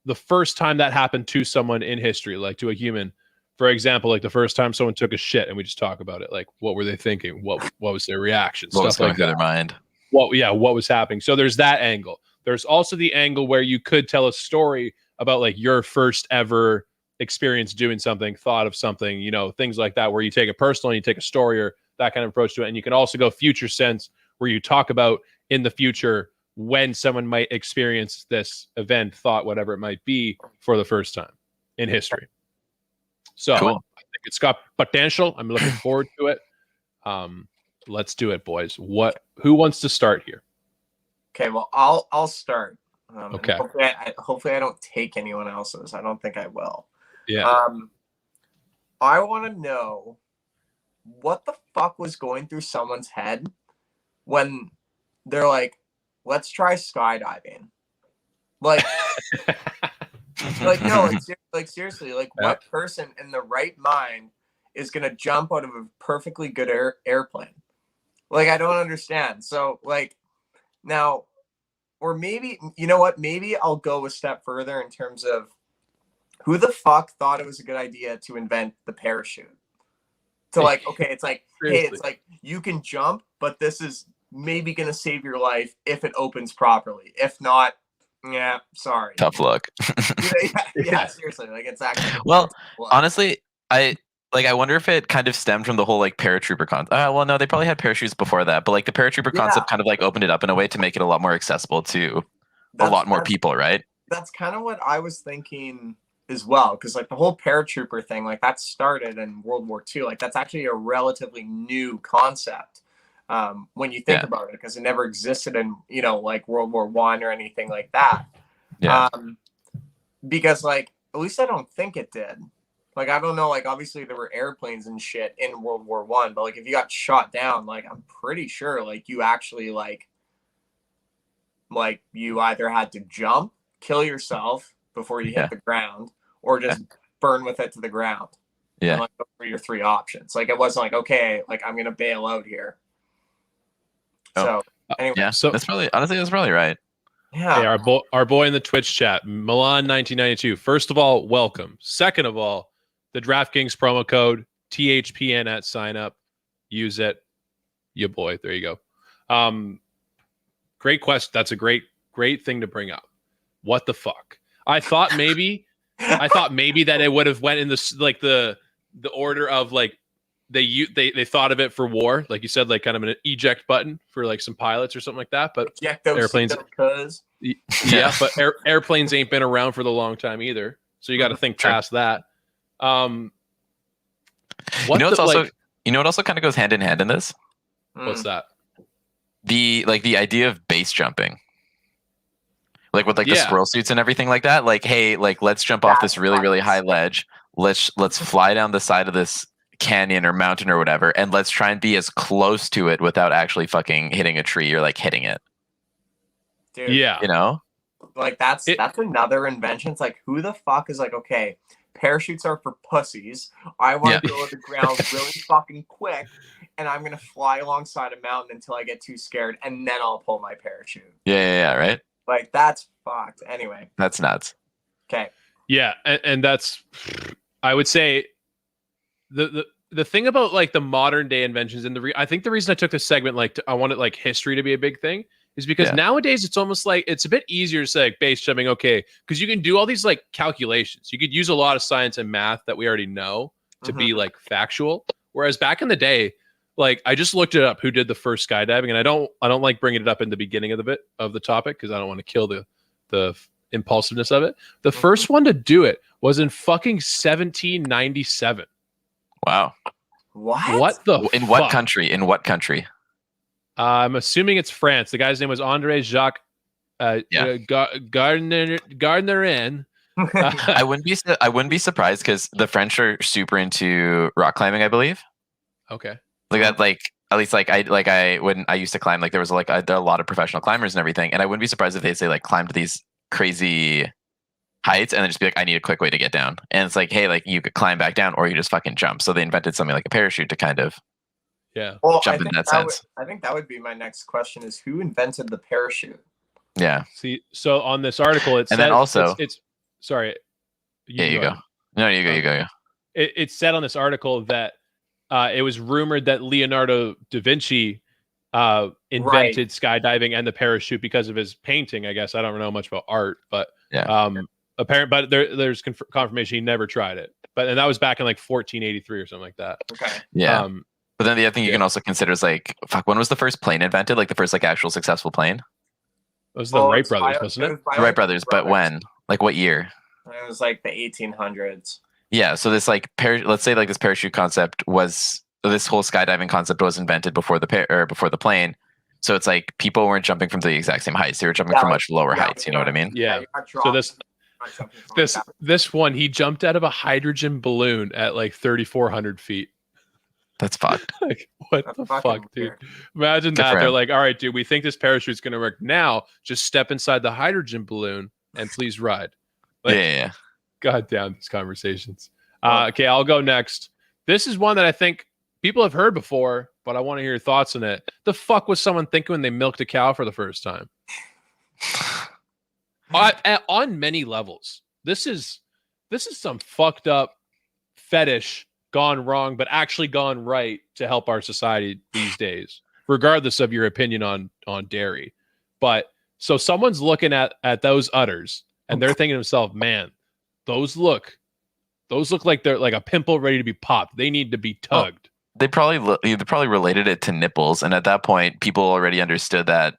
the first time that happened to someone in history, like to a human. For example, like the first time someone took a shit and we just talk about it. Like, what were they thinking? What was their reaction?
What was
Stuff
going
like
through
that.
their mind?
What was happening? So there's that angle. There's also the angle where you could tell a story about like your first ever experience doing something, thought of something, you know, things like that, where you take a personal and you take a story or that kind of approach to it. And you can also go future sense, where you talk about in the future when someone might experience this event, thought, whatever it might be, for the first time in history. So
cool.
I think it's got potential. I'm looking forward to it. Let's do it, boys. Who wants to start here?
Okay, well, I'll start.
Okay.
Hopefully I don't take anyone else's. I don't think I will.
Yeah.
I want to know what the fuck was going through someone's head when they're like, let's try skydiving. Like, like seriously, like what person in the right mind is going to jump out of a perfectly good airplane? Like, I don't understand. So like now, or maybe, you know what, maybe I'll go a step further in terms of who the fuck thought it was a good idea to invent the parachute? To like, okay, it's like, hey, it's like you can jump, but this is maybe going to save your life if it opens properly. If not, yeah, sorry.
Tough luck.
yeah, seriously. Like, it's actually.
Well, honestly, I wonder if it kind of stemmed from the whole like paratrooper concept. Well, no, they probably had parachutes before that, but like the paratrooper concept kind of like opened it up in a way to make it a lot more accessible to a lot more people, right?
That's kind of what I was thinking as well, because like the whole paratrooper thing, like that started in World War II. Like that's actually a relatively new concept when you think about it, because it never existed in, you know, like World War I or anything like that.
Yeah.
Because like, at least I don't think it did. Like, I don't know, like, obviously there were airplanes and shit in World War I, but, like, if you got shot down, like, I'm pretty sure, like, you actually, like, you either had to jump, kill yourself before you hit the ground, or just burn with it to the ground.
Yeah.
And, like, those were your three options. Like, it wasn't like, okay, like, I'm going to bail out here. So, anyway.
Yeah, so that's probably right.
Yeah.
Hey, our boy in the Twitch chat, Milan 1992. First of all, welcome. Second of all, the DraftKings promo code THPN at sign up. Use it. Yeah, boy. There you go. Great question. That's a great thing to bring up. What the fuck? I thought maybe that it would have went in this like the order of like they thought of it for war, like you said, like kind of an eject button for like some pilots or something like that. But airplanes, yeah, but airplanes ain't been around for the long time either. So you got to think past that. You know what also kind of goes hand in hand in this? What's that?
The idea of base jumping. Like with like the squirrel suits and everything like that. Like, hey, like let's jump off this really, really high ledge. Let's fly down the side of this canyon or mountain or whatever, and let's try and be as close to it without actually fucking hitting a tree or like hitting it.
Dude,
yeah,
you know, like that's another invention. It's like, who the fuck is like, okay, parachutes are for pussies. I want to go to the ground really fucking quick, and I'm gonna fly alongside a mountain until I get too scared, and then I'll pull my parachute.
Yeah, right.
Like that's fucked. Anyway,
that's nuts.
Okay.
Yeah, and that's, I would say, the thing about like the modern day inventions, and I think the reason I took this segment, like I wanted like history to be a big thing, is because nowadays it's almost like it's a bit easier to say like base jumping, okay, because you can do all these like calculations. You could use a lot of science and math that we already know to be like factual. Whereas back in the day, like I just looked it up who did the first skydiving, and I don't like bringing it up in the beginning of the topic because I don't want to kill the impulsiveness of it. The first one to do it was in fucking 1797.
Wow.
What
in what country? In what country?
I'm assuming it's France. The guy's name was André Jacques Gardnerin.
I wouldn't be surprised because the French are super into rock climbing, I believe.
Okay.
Like that, like at least like when I used to climb, like there was there are a lot of professional climbers and everything, and I wouldn't be surprised if they say like climbed these crazy heights and then just be like, I need a quick way to get down. And it's like, hey, like you could climb back down or you just fucking jump. So they invented something like a parachute to kind of jump in that sense.
I think that would be my next question is who invented the parachute?
Yeah.
See, so on this article, it says,
then also
it's sorry.
You go. No, you go.
It said on this article that it was rumored that Leonardo da Vinci invented skydiving and the parachute because of his painting. I guess I don't know much about art, but apparent. But there's confirmation he never tried it. And that was back in like 1483 or something like that.
Okay.
Yeah. But then the other thing you can also consider is like, fuck, when was the first plane invented? Like the first like actual successful plane?
It was the Wright brothers, wasn't it?
The Wright brothers, but when? Like what year?
It was like the 1800s.
Yeah. So this like let's say like this parachute concept was this whole skydiving concept was invented before the plane. So it's like people weren't jumping from the exact same heights; they were jumping from much lower heights. You know what I mean?
Yeah. So this one, he jumped out of a hydrogen balloon at like 3,400 feet.
That's fucked.
Like what the fuck, dude? Imagine that. They're like, all right, dude, we think this parachute's gonna work. Now, just step inside the hydrogen balloon and please ride. Like,
yeah.
God damn these conversations. Okay, I'll go next. This is one that I think people have heard before, but I want to hear your thoughts on it. The fuck was someone thinking when they milked a cow for the first time? On many levels, this is some fucked up fetish gone wrong, but actually gone right to help our society these days, regardless of your opinion on dairy. But so someone's looking at those udders and they're thinking to themselves, man, those look like they're like a pimple ready to be popped. They need to be tugged.
They probably related it to nipples, and at that point, people already understood that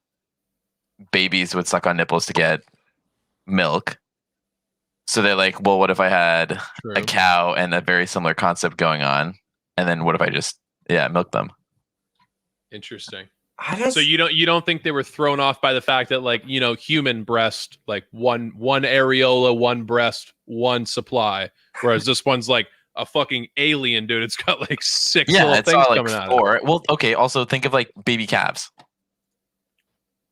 babies would suck on nipples to get milk. So they're like, well, what if I had a cow and a very similar concept going on, and then what if I just milk them?
Interesting. So you don't think they were thrown off by the fact that like, you know, human breast, like one areola, one breast, one supply, whereas this one's like a fucking alien, dude. It's got like six little things coming out of it.
Well, okay. Also, think of like baby calves,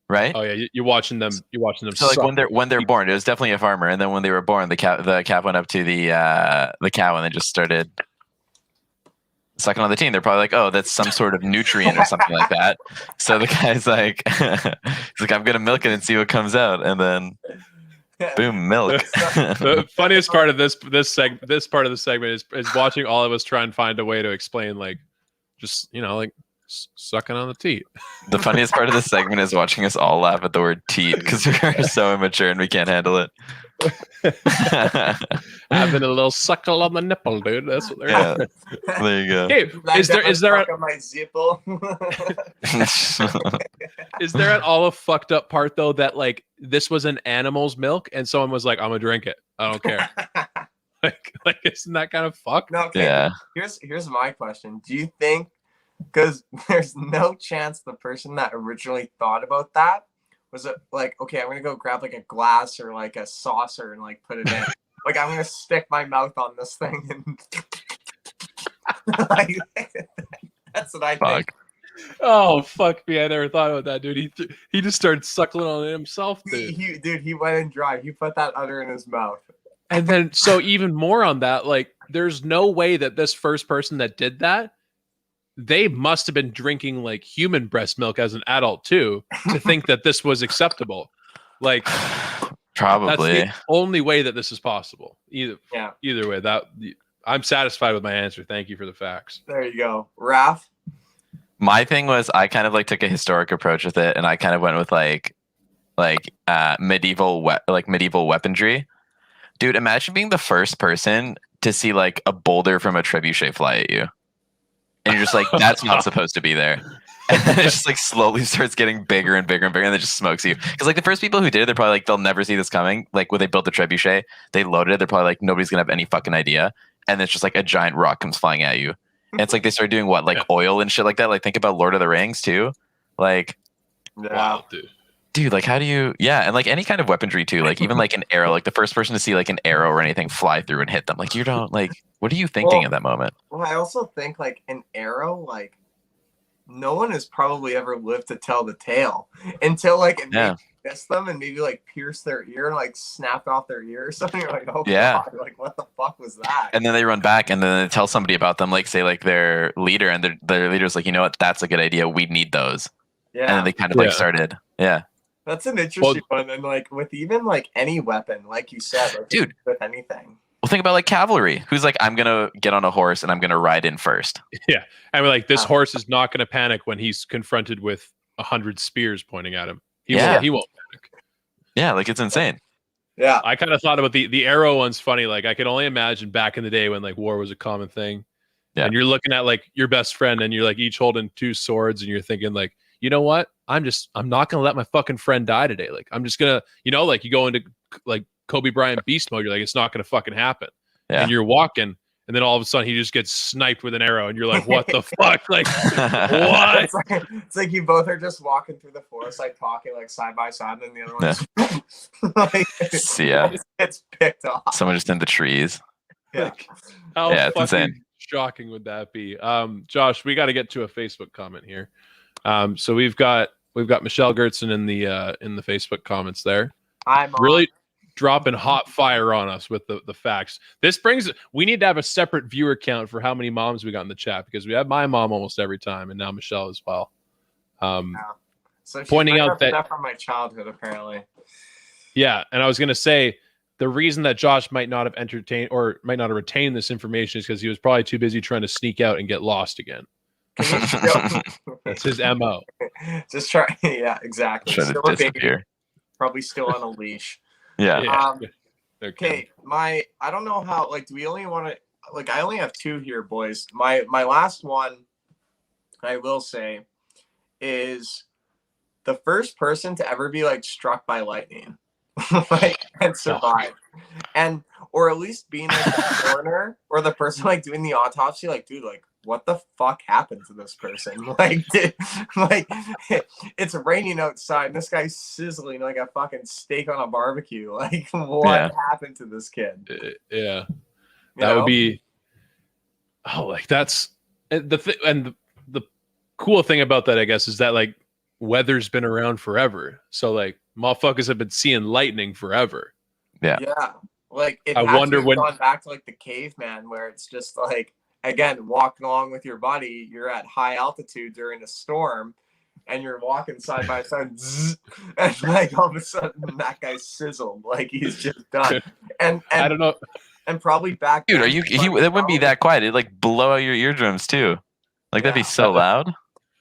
right?
Oh yeah, you're watching them.
So like when they're born, it was definitely a farmer, and then when they were born, the calf went up to the cow and then just started sucking on the team. They're probably like, oh, that's some sort of nutrient or something like that. So the guy's like, he's like, I'm gonna milk it and see what comes out, and then Boom, milk.
The funniest part of this part of the segment is watching all of us try and find a way to explain, like, just like sucking on the teat.
The funniest part of this segment is watching us all laugh at the word teat because we're so immature and we can't handle it.
Having a little suckle on the nipple, dude. That's what they're
Yeah, there you go.
Hey, is there
my zipple?
is there at all a fucked up part though that like this was an animal's milk and someone was like, I'm gonna drink it, I don't care. like isn't that kind of fucked?
No, okay.
Yeah.
Here's my question. Do you think, because there's no chance the person that originally thought about that was it like, okay, I'm gonna go grab like a glass or like a saucer and like put it in. Like I'm gonna stick my mouth on this thing and like, that's what I think.
Oh fuck me! I never thought about that, dude. He just started suckling on it himself, dude.
He went in dry. He put that udder in his mouth.
And then, so even more on that, like, there's no way that this first person that did that, they must have been drinking like human breast milk as an adult too, to think that this was acceptable. Like,
probably
that's the only way that this is possible. Either way, I'm satisfied with my answer. Thank you for the facts.
There you go, Raph.
My thing was I kind of like took a historic approach with it, and I kind of went with like medieval weaponry. Dude, imagine being the first person to see like a boulder from a trebuchet fly at you, and you're just like, that's not supposed to be there. And then it just like slowly starts getting bigger and bigger and bigger, and it just smokes you. Because like the first people who did it, they're probably like, they'll never see this coming. Like when they built the trebuchet, they loaded it. They're probably like, nobody's gonna have any fucking idea. And then it's just like a giant rock comes flying at you. And it's like they start doing what, like oil and shit like that. Like think about Lord of the Rings too. Like,
wow,
dude, like how do you? Yeah, and like any kind of weaponry too. Like even like an arrow. Like the first person to see like an arrow or anything fly through and hit them. Like you don't like. What are you thinking at that moment?
Well, I also think like an arrow. Like no one has probably ever lived to tell the tale until like it missed them and maybe like pierced their ear and like snapped off their ear or something. You're like, oh god, like what the fuck was that?
And then they run back and then they tell somebody about them, like say like their leader, and their leader's like, you know what, that's a good idea. We need those. Yeah. And then they kind of like started. Yeah.
That's an interesting one. And like with even like any weapon, like you said, like,
dude,
with anything.
Well, think about like cavalry. Who's like, I'm gonna get on a horse and I'm gonna ride in first.
Yeah, and we're like, this horse is not gonna panic when he's confronted with 100 spears pointing at him. He won't panic.
Yeah, like it's insane.
Yeah,
I kind of thought about the arrow one's funny. Like I could only imagine back in the day when like war was a common thing. Yeah, and you're looking at like your best friend and you're like each holding 2 swords and you're thinking like, you know what? I'm not gonna let my fucking friend die today. Like I'm just gonna, like you go into like Kobe Bryant beast mode. You're like, it's not gonna fucking happen. Yeah. And you're walking, and then all of a sudden he just gets sniped with an arrow, and you're like, what the fuck? Like what?
It's like you both are just walking through the forest, like talking like side by side, and then the other one like, it's picked off.
Someone just in the trees.
Yeah.
How
it's insane.
Shocking would that be? Josh, we got to get to a Facebook comment here. So we've got Michelle Gertzen in the Facebook comments there.
I'm
really dropping hot fire on us with the facts. We need to have a separate viewer count for how many moms we got in the chat, because we have my mom almost every time, and now Michelle as well.
So
pointing out that
from my childhood, apparently.
Yeah, and I was gonna say the reason that Josh might not have entertained or might not have retained this information is because he was probably too busy trying to sneak out and get lost again. That's his MO.
Just try. Yeah, exactly.
Trying to disappear.
Probably still on a leash.
Yeah.
Okay. I don't know how. Like, do we only want to? Like, I only have 2 here, boys. My last one, I will say, is the first person to ever be like struck by lightning, like, and survive, or at least being like the coroner or the person like doing the autopsy. Like, dude, like, what the fuck happened to this person? Like, it's raining outside and this guy's sizzling like a fucking steak on a barbecue. Like, what happened to this kid?
Yeah, that would be. Oh, like that's the cool thing about that, I guess, is that like weather's been around forever. So like motherfuckers have been seeing lightning forever.
Yeah. Like I wonder when gone back to like the caveman, where it's just like, again, walking along with your buddy, you're at high altitude during a storm, and you're walking side by side, zzz, and like all of a sudden that guy sizzled, like he's just done. And
I don't know.
and probably back
Dude,
then,
are you? That wouldn't be that quiet. It'd like blow out your eardrums too. Like that'd be so loud.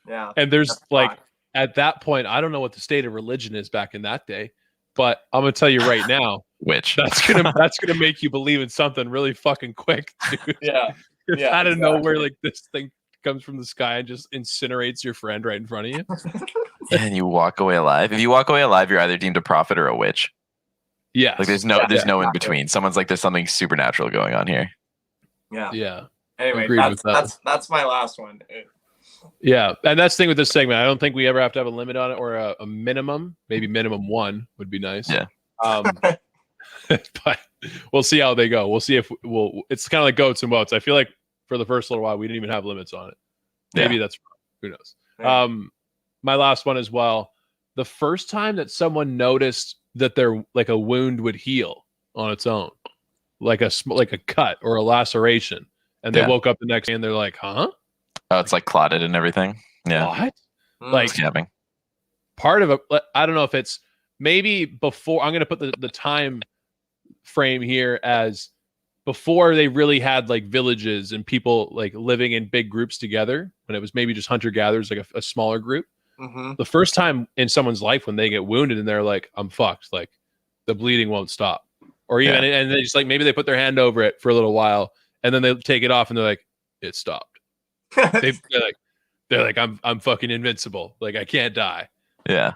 Yeah.
And there's
That's
like
fine.
at that point, I don't know what the state of religion is back in that day, but I'm gonna tell you right now,
Which
that's gonna make you believe in something really fucking quick, dude.
Yeah.
If
Yeah,
out of
exactly.
nowhere, like this thing comes from the sky and just incinerates your friend right in front of you.
and you walk away alive. If you walk away alive, you're either deemed a prophet or a witch.
Yeah.
Like there's no in
exactly.
between. Someone's like, there's something supernatural going on here.
Yeah.
Yeah.
Anyway,
Agreed with that.
that's my last one.
Yeah. And that's the thing with this segment. I don't think we ever have to have a limit on it or a minimum. Maybe minimum 1 would be nice.
Yeah.
But we'll see how they go. We'll see if it's kind of like goats and boats. I feel like for the first little while, we didn't even have limits on it. Maybe that's who knows.
Yeah.
My last one as well. The first time that someone noticed that their like a wound would heal on its own, like a cut or a laceration, and they woke up the next day and they're like, "Huh?
Oh, it's like clotted and everything. Yeah.
What?"
Mm.
Like
Scabbing.
part of it. I don't know if it's maybe before. I'm going to put the time frame here as before they really had like villages and people like living in big groups together, when it was maybe just hunter gatherers, like a smaller group.
Mhm.
The first time in someone's life when they get wounded and they're like, I'm fucked, like the bleeding won't stop. Or even and they just like maybe they put their hand over it for a little while and then they take it off and they're like, it stopped. They're like, I'm fucking invincible. Like I can't die.
Yeah.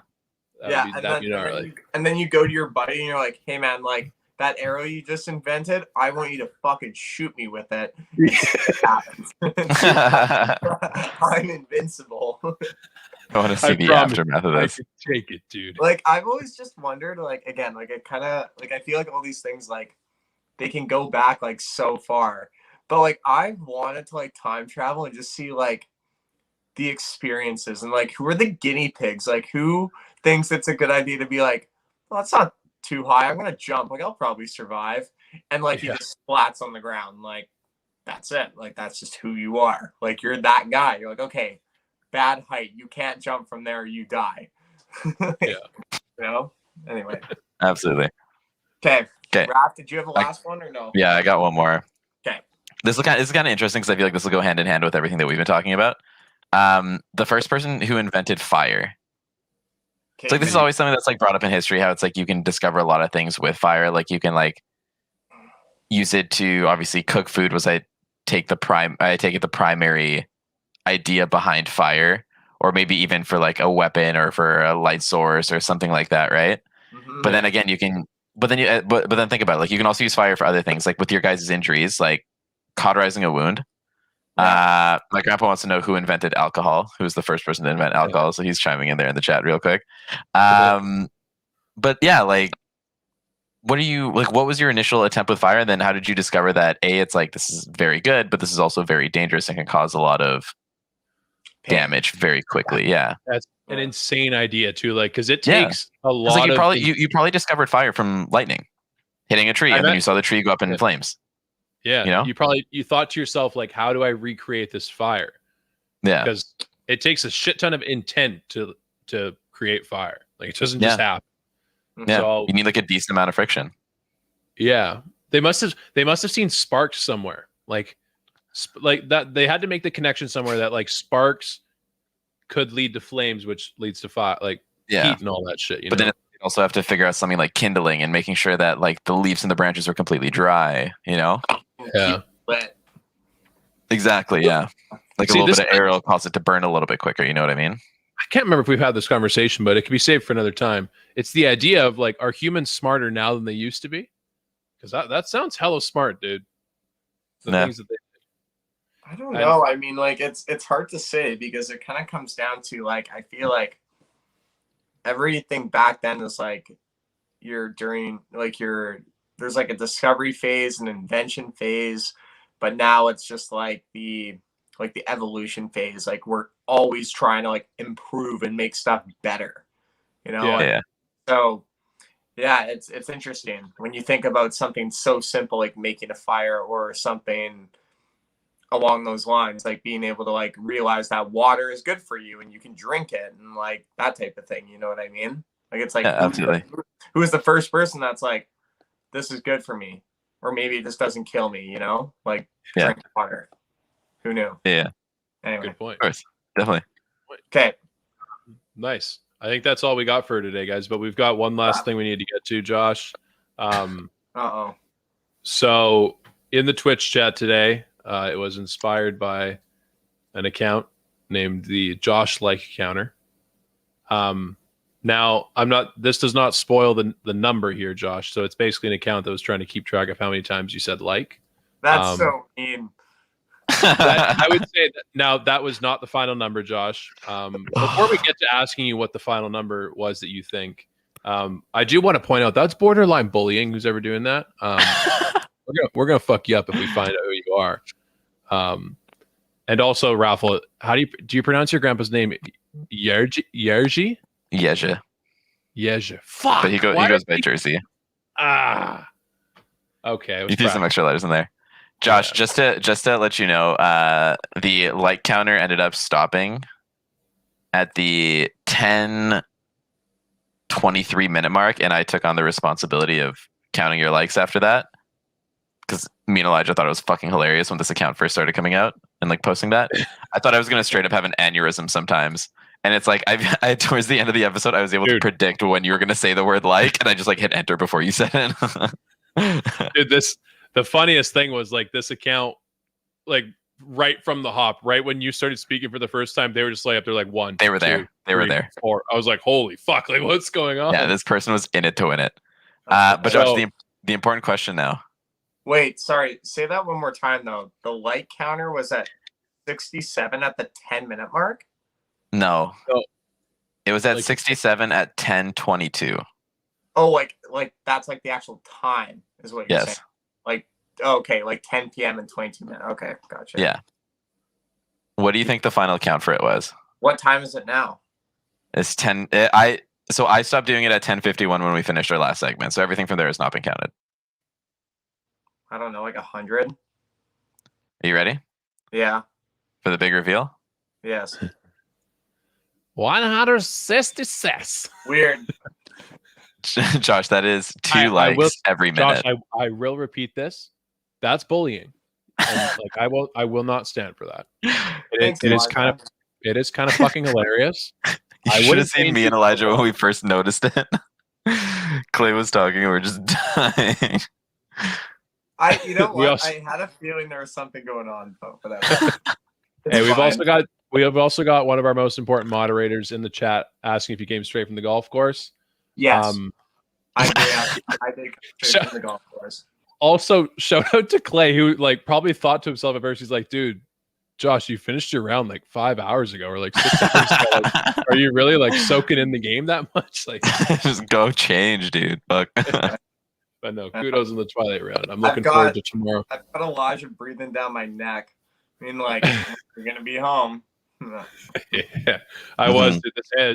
And then you go to your buddy and you're like, hey man, like that arrow you just invented, I want you to fucking shoot me with it. It happens. I'm invincible.
I want to see the aftermath of
I
this.
can take it, dude.
Like I've always just wondered, like again, like it kind of like I feel like all these things like they can go back like so far, but like I wanted to like time travel and just see like the experiences and like who are the guinea pigs, like who thinks it's a good idea to be like, well, it's not too high, I'm gonna jump, like I'll probably survive, and like he just splats on the ground, like that's it, like that's just who you are, like you're that guy, you're like, okay, bad height, you can't jump from there, you die. You know. Anyway,
Absolutely.
okay. Raph, did you have a last one or no?
Yeah, I got one more.
Okay.
This is kind of interesting because I feel like this will go hand in hand with everything that we've been talking about. The first person who invented fire.
Okay,
So like, this is always something that's like brought up in history, how it's like you can discover a lot of things with fire. Like you can like use it to obviously cook food. I take it the primary idea behind fire, or maybe even for like a weapon or for a light source or something like that, right?
Mhm.
But then again, but then think about it. Like you can also use fire for other things, like with your guys' injuries, like cauterizing a wound. My grandpa wants to know who invented alcohol. Who was the first person to invent alcohol? So he's chiming in there in the chat real quick. But yeah, like, what was your initial attempt with fire? And then how did you discover that it's like this is very good, but this is also very dangerous and can cause a lot of damage very quickly? Yeah,
that's an insane idea too. Like, because it takes a lot.
Like you probably discovered fire from lightning hitting a tree, and then you saw the tree go up in flames.
Yeah,
you know,
you thought to yourself like, how do I recreate this fire?
Yeah,
because it takes a shit ton of intent to create fire. Like it doesn't just happen.
Yeah,
so,
you need like a decent amount of friction.
Yeah, they must have seen sparks somewhere. Like that they had to make the connection somewhere that like sparks could lead to flames, which leads to fire, like heat and all that shit.
But then you also have to figure out something like kindling and making sure that like the leaves and the branches are completely dry. You know.
Yeah.
Exactly. Yeah. Like a little bit of air will cause it to burn a little bit quicker. You know what I mean?
I can't remember if we've had this conversation, but it could be saved for another time. It's the idea of like, are humans smarter now than they used to be? Because that sounds hella smart, dude. Things that they
I don't know. I mean, like it's hard to say because it kind of comes down to like I feel like everything back then is like there's like a discovery phase, an invention phase, but now it's just like the evolution phase. Like we're always trying to like improve and make stuff better, you know?
Yeah.
So yeah, it's interesting when you think about something so simple like making a fire or something along those lines, like being able to like realize that water is good for you and you can drink it and like that type of thing. You know what I mean? Like it's like
Yeah, absolutely.
who is the first person that's like, this is good for me, or maybe this doesn't kill me. You know, like drink water. Who knew?
Yeah.
Anyway,
Good point.
Of course. Definitely.
okay.
Nice. I think that's all we got for today, guys. But we've got one last thing we need to get to, Josh.
Uh-oh.
So in the Twitch chat today, it was inspired by an account named the Josh Like Counter. Now this does not spoil the number here, Josh. So it's basically an account that was trying to keep track of how many times you said like.
That's so mean.
I would say that now that was not the final number, Josh. Before we get to asking you what the final number was that you think, I do want to point out that's borderline bullying. Who's ever doing that? We're gonna fuck you up if we find out who you are. And also, Raffle, how do you pronounce your grandpa's name? Yerji?
Yeja.
Fuck.
But he goes by Jersey.
Okay.
You threw some extra letters in there. Josh,
Yeah.
just to let you know, the like counter ended up stopping at the 10:23 minute mark, and I took on the responsibility of counting your likes after that. Because me and Elijah thought it was fucking hilarious when this account first started coming out and like posting that. I thought I was gonna straight up have an aneurysm sometimes. And it's like I towards the end of the episode, I was able to predict when you were gonna say the word like, and I just like hit enter before you said it.
Dude, the funniest thing was like this account, like right from the hop, right when you started speaking for the first time, they were just like up there like one.
They were
two,
there. They were there.
4. I was like, holy fuck, like what's going on?
Yeah, this person was in it to win it. But Josh, the important question now.
Wait, sorry. Say that one more time though. The like counter was at 67 at the 10-minute mark.
No.
No.
It was at
Like-
67 at 10:22.
Oh, like that's like the actual time is what you're
Yes.
saying. Like okay, like 10 p.m. and 22 minutes. Okay, gotcha.
Yeah. What do you think the final count for it was?
What time is it now?
It's 10. I stopped doing it at 10:51 when we finished our last segment. So everything from there has not been counted.
I don't know, like 100.
Are you ready
Yeah.
for the big reveal?
Yes.
166.
Weird.
Josh, that is 2
I
likes
will-
every
Josh,
minute.
I will repeat this. That's bullying. And, like I will not stand for that.
Thanks,
It is
Elijah.
kind of fucking hilarious.
You
I
should
wouldn't
have seen
change
me
it
and
for
Elijah
the
when we first noticed it. Clay was talking and we're just dying.
You know
We
what?
also-
I had a feeling there was something going on, but whatever.
Hey,
It's
we
fine.
have also got one of our most important moderators in the chat asking if you came straight from the golf course.
Yes. I did
So-
from the golf course.
Also, shout out to Clay, who like probably thought to himself at first, he's like, dude, Josh, you finished your round like 5 hours ago or like 6 hours ago. Like, are you really like soaking in the game that much? Like,
Just go change, dude. Fuck.
but no, kudos in the Twilight round. I'm
I've
looking
got-
forward to tomorrow.
I've got Elijah breathing down my neck. I mean, like, you're going to be home.
Yeah, I was.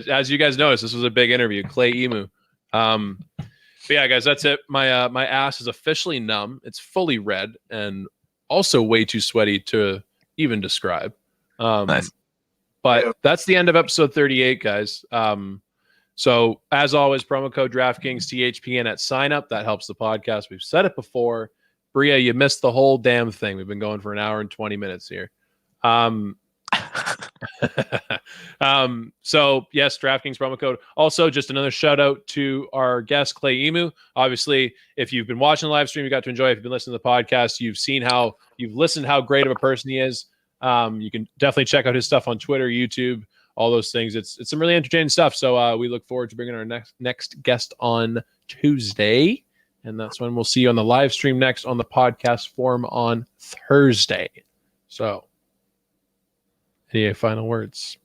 As you guys noticed, this was a big interview. Clay Emu. But yeah, guys, that's it. My my ass is officially numb. It's fully red and also way too sweaty to even describe.
Nice.
But
Yeah.
that's the end of episode 38, guys. So as always, promo code DraftKings THPN at sign up. That helps the podcast. We've said it before. Bria, you missed the whole damn thing. We've been going for an hour and 20 minutes here. So yes, DraftKings promo code. Also, just another shout out to our guest Clay Emu. Obviously, if you've been watching the live stream, you got to enjoy. If you've been listening to the podcast, you've listened how great of a person he is. You can definitely check out his stuff on Twitter, YouTube, all those things. It's some really entertaining stuff. So we look forward to bringing our next guest on Tuesday, and that's when we'll see you on the live stream next on the podcast form on Thursday. So. Any final words?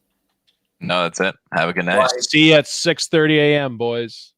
No, that's it. Have a good night.
See you at 6:30 a.m., boys.